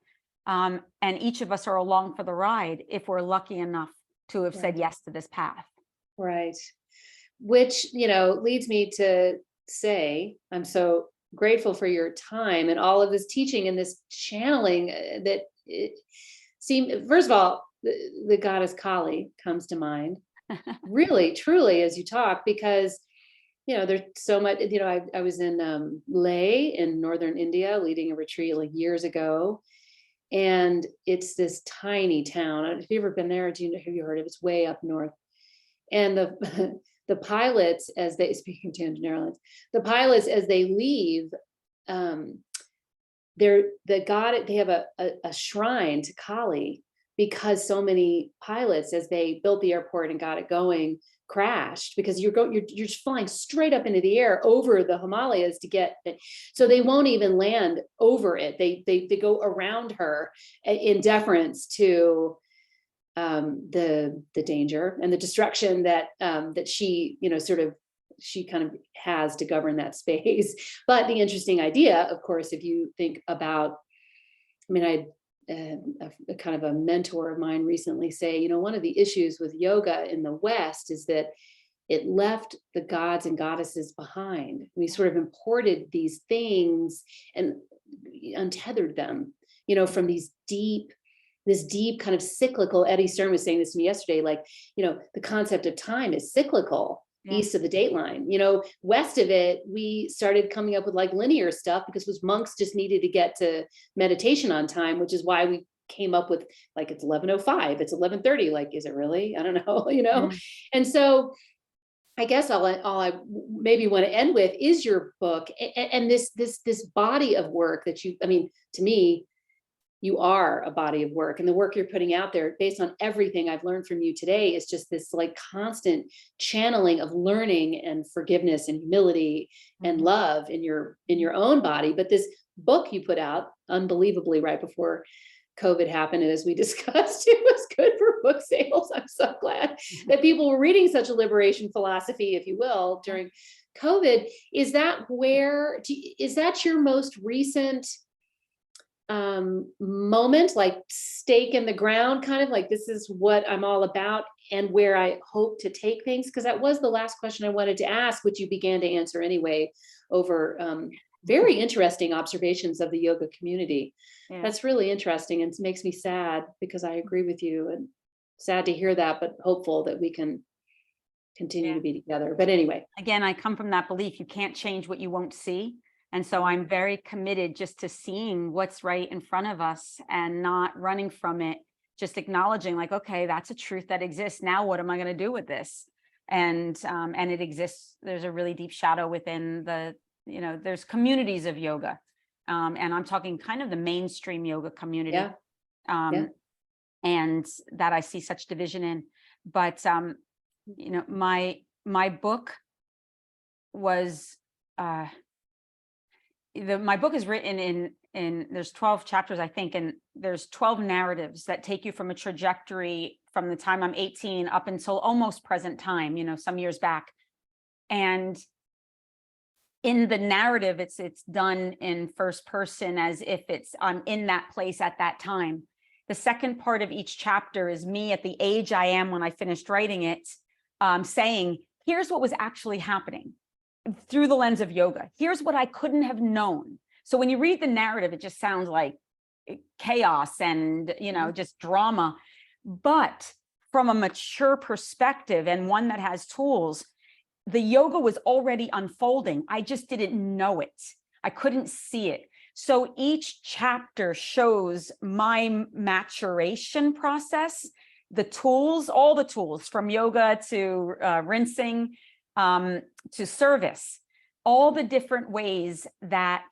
And each of us are along for the ride if we're lucky enough to have said yes to this path. Right. Which, you know, leads me to say, I'm so grateful for your time and all of this teaching and this channeling that it seemed, first of all, the goddess Kali comes to mind, really, truly, as you talk, because, you know, there's so much, you know, I was in Leh in northern India leading a retreat like years ago. And it's this tiny town. Have you ever been there? Have you heard of it? It's way up north. And the pilots, as they, speaking of Tangent Airlines, the pilots, as they leave, they have a shrine to Kali, because so many pilots, as they built the airport and got it going, crashed, because you're just flying straight up into the air over the Himalayas to get it. So they won't even land over it. They go around her in deference to the danger and the destruction that that she, you know, she kind of has to govern that space. But the interesting idea, of course, if you think about, I mean, a kind of a mentor of mine recently say, you know, one of the issues with yoga in the West is that it left the gods and goddesses behind. We sort of imported these things and untethered them, you know, from this deep kind of cyclical. Eddie Stern was saying this to me yesterday, like, you know, the concept of time is cyclical. East of the dateline, you know, west of it, we started coming up with like linear stuff because monks just needed to get to meditation on time, which is why we came up with like, it's 11:05, it's 11:30. Like, is it really? I don't know, you know? And so I guess all I maybe want to end with is your book and this body of work that you, I mean, to me, you are a body of work, and the work you're putting out there based on everything I've learned from you today is just this like constant channeling of learning and forgiveness and humility and love in your own body. But this book you put out unbelievably right before COVID happened, and as we discussed, it was good for book sales. I'm so glad that people were reading such a liberation philosophy, if you will, during COVID. Is that your most recent moment, like stake in the ground, kind of like, this is what I'm all about and where I hope to take things? Because that was the last question I wanted to ask, which you began to answer anyway over very interesting observations of the yoga community. That's really interesting, and it makes me sad because I agree with you, and sad to hear that, but hopeful that we can continue to be together. But anyway, again, I come from that belief you can't change what you won't see. And so I'm very committed just to seeing what's right in front of us and not running from it, just acknowledging like, okay, that's a truth that exists. Now, what am I going to do with this? And it exists. There's a really deep shadow within the, you know, there's communities of yoga. And I'm talking kind of the mainstream yoga community. And that I see such division in. But, you know, my book was, my book is written in there's 12 chapters, I think, and there's 12 narratives that take you from a trajectory from the time I'm 18 up until almost present time, some years back. And in the narrative, it's done in first person, as if I'm in that place at that time. The second part of each chapter is me at the age I am when I finished writing it, saying, here's what was actually happening through the lens of yoga. Here's what I couldn't have known. So when you read the narrative, it just sounds like chaos and, just drama. But from a mature perspective, and one that has tools, the yoga was already unfolding. I just didn't know it. I couldn't see it. So each chapter shows my maturation process, the tools, all the tools, from yoga to rinsing, to service, all the different ways that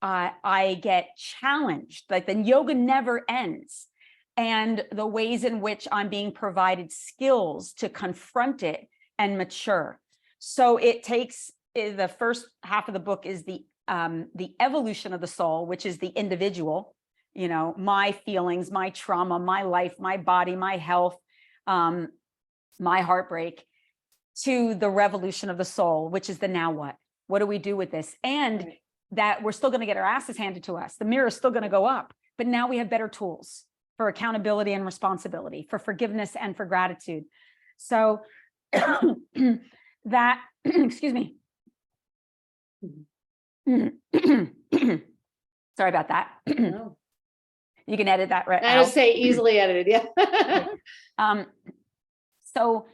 I get challenged. Like, the yoga never ends, and the ways in which I'm being provided skills to confront it and mature. So it takes, the first half of the book is the evolution of the soul, which is the individual, my feelings, my trauma, my life, my body, my health, my heartbreak, to the revolution of the soul, which is the now what? What do we do with this? And right, that we're still going to get our asses handed to us. The mirror is still going to go up, but now we have better tools for accountability and responsibility, for forgiveness and for gratitude. So that, excuse me. Sorry about that. No. You can edit that right I would say easily edited. Yeah. So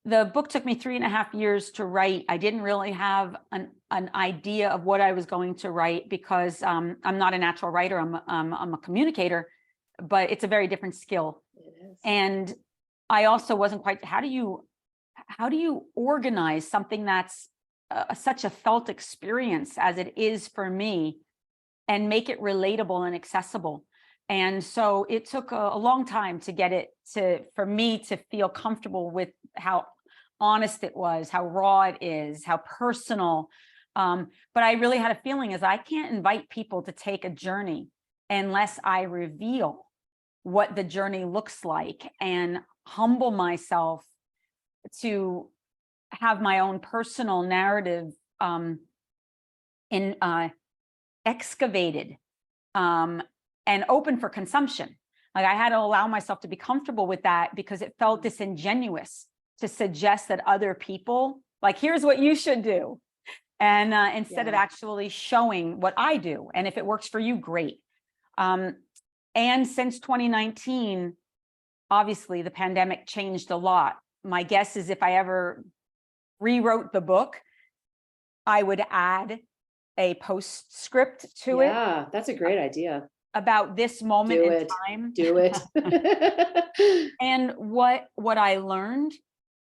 the book took me 3.5 years to write. I didn't really have an idea of what I was going to write, because I'm not a natural writer. I'm a communicator, but it's a very different skill. It is. And I also wasn't quite, how do you organize something that's such a felt experience as it is for me, and make it relatable and accessible? And so it took a long time to get it for me to feel comfortable with how honest it was, how raw it is, how personal. But I really had a feeling, as I can't invite people to take a journey unless I reveal what the journey looks like and humble myself to have my own personal narrative excavated and open for consumption. Like, I had to allow myself to be comfortable with that, because it felt disingenuous to suggest that other people, like, here's what you should do. And instead of actually showing what I do. And if it works for you, great. And since 2019, obviously the pandemic changed a lot. My guess is if I ever rewrote the book, I would add a postscript to it. Yeah, that's a great idea. About this moment in time. Do it. And what I learned,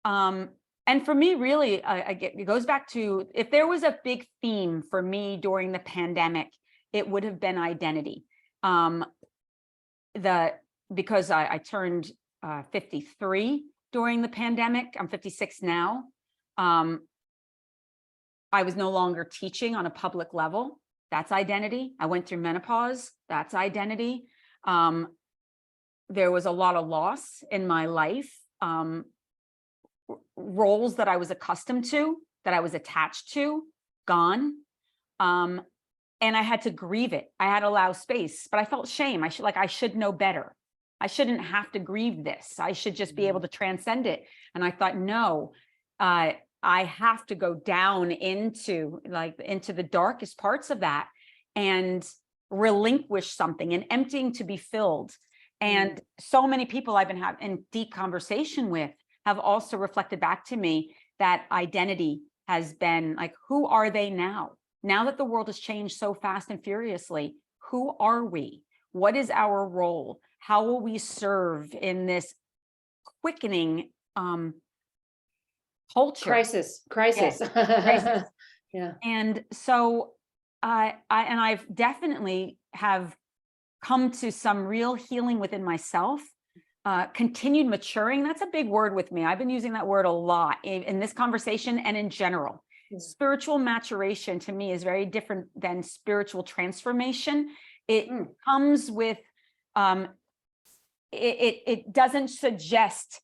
and for me, really, it goes back to, if there was a big theme for me during the pandemic, it would have been identity. Because I turned 53 during the pandemic. I'm 56 now. I was no longer teaching on a public level. That's identity. I went through menopause. That's identity. There was a lot of loss in my life. Roles that I was accustomed to, that I was attached to, gone. And I had to grieve it. I had to allow space, but I felt shame. I should know better. I shouldn't have to grieve this. I should just be able to transcend it. And I thought, no, I have to go down into the darkest parts of that and relinquish something, and emptying to be filled. And so many people I've been having in deep conversation with have also reflected back to me that identity has been like, who are they now? Now that the world has changed so fast and furiously, who are we? What is our role? How will we serve in this quickening culture? Crisis. Yes, crisis. Yeah. And so I've definitely have come to some real healing within myself. Continued maturing. That's a big word with me. I've been using that word a lot in this conversation and in general. Spiritual maturation to me is very different than spiritual transformation. It comes with, it doesn't suggest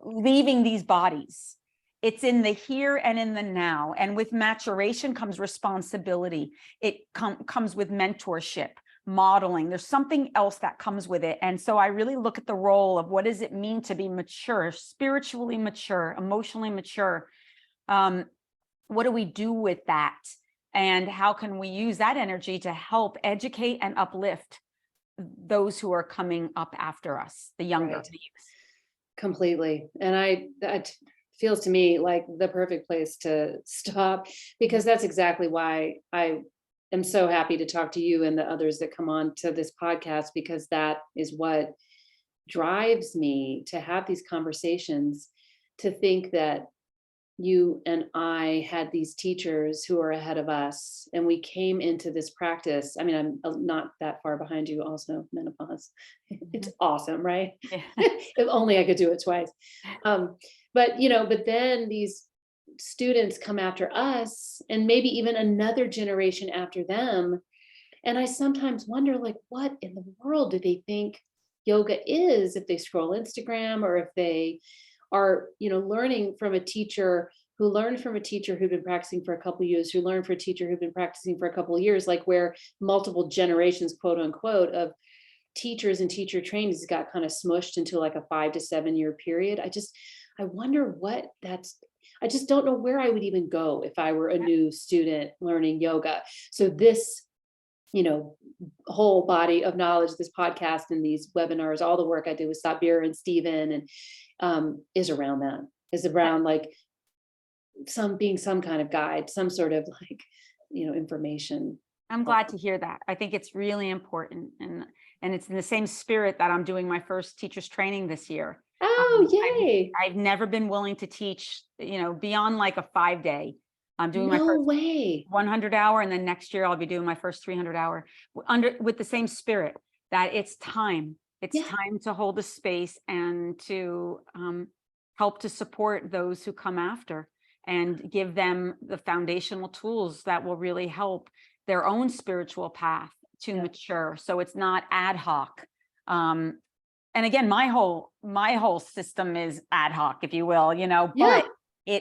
leaving these bodies. It's in the here and in the now. And with maturation comes responsibility. It comes with mentorship, modeling. There's something else that comes with it. And so I really look at the role of what does it mean to be mature, spiritually mature, emotionally mature. What do we do with that? And how can we use that energy to help educate and uplift those who are coming up after us, the younger, the youth? Completely. And that feels to me like the perfect place to stop, because that's exactly why I am so happy to talk to you and the others that come on to this podcast, because that is what drives me to have these conversations, to think that you and I had these teachers who are ahead of us, and we came into this practice. I mean, I'm not that far behind you, also menopause. It's awesome, right? Yeah. If only I could do it twice. But then these students come after us, and maybe even another generation after them. And I sometimes wonder, like, what in the world do they think yoga is, if they scroll Instagram, or if they are, learning from a teacher who learned from a teacher who'd been practicing for a couple of years, who learned from a teacher who'd been practicing for a couple of years, like where multiple generations, quote unquote, of teachers and teacher trainees got kind of smushed into like a 5 to 7 year period. I wonder I just don't know where I would even go if I were a new student learning yoga. So this, whole body of knowledge, this podcast and these webinars, all the work I did with Sabir and Stephen, and is around that, is around like being some kind of guide, some sort of like, information. I'm glad to hear that. I think it's really important. And it's in the same spirit that I'm doing my first teacher's training this year. Oh, yay. I've never been willing to teach, beyond like a 5-day. I'm doing my No first way. 100-hour, and then next year I'll be doing my first 300-hour with the same spirit that it's time. It's time to hold a space and to help to support those who come after, and give them the foundational tools that will really help their own spiritual path to mature. So it's not ad hoc. And again, my whole system is ad hoc, if you will, but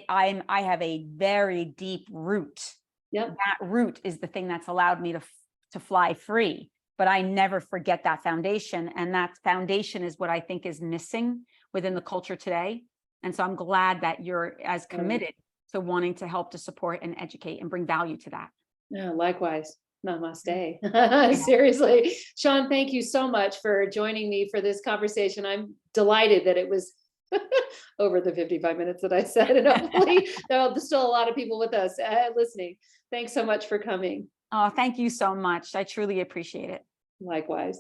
I have a very deep root. That root is the thing that's allowed me to fly free, but I never forget that foundation. And that foundation is what I think is missing within the culture today. And so I'm glad that you're as committed to wanting to help to support and educate and bring value to that. Yeah, likewise. Namaste. Seriously. Seane, thank you so much for joining me for this conversation. I'm delighted that it was over the 55 minutes that I said, and hopefully there's still a lot of people with us listening. Thanks so much for coming. Oh, thank you so much. I truly appreciate it. Likewise.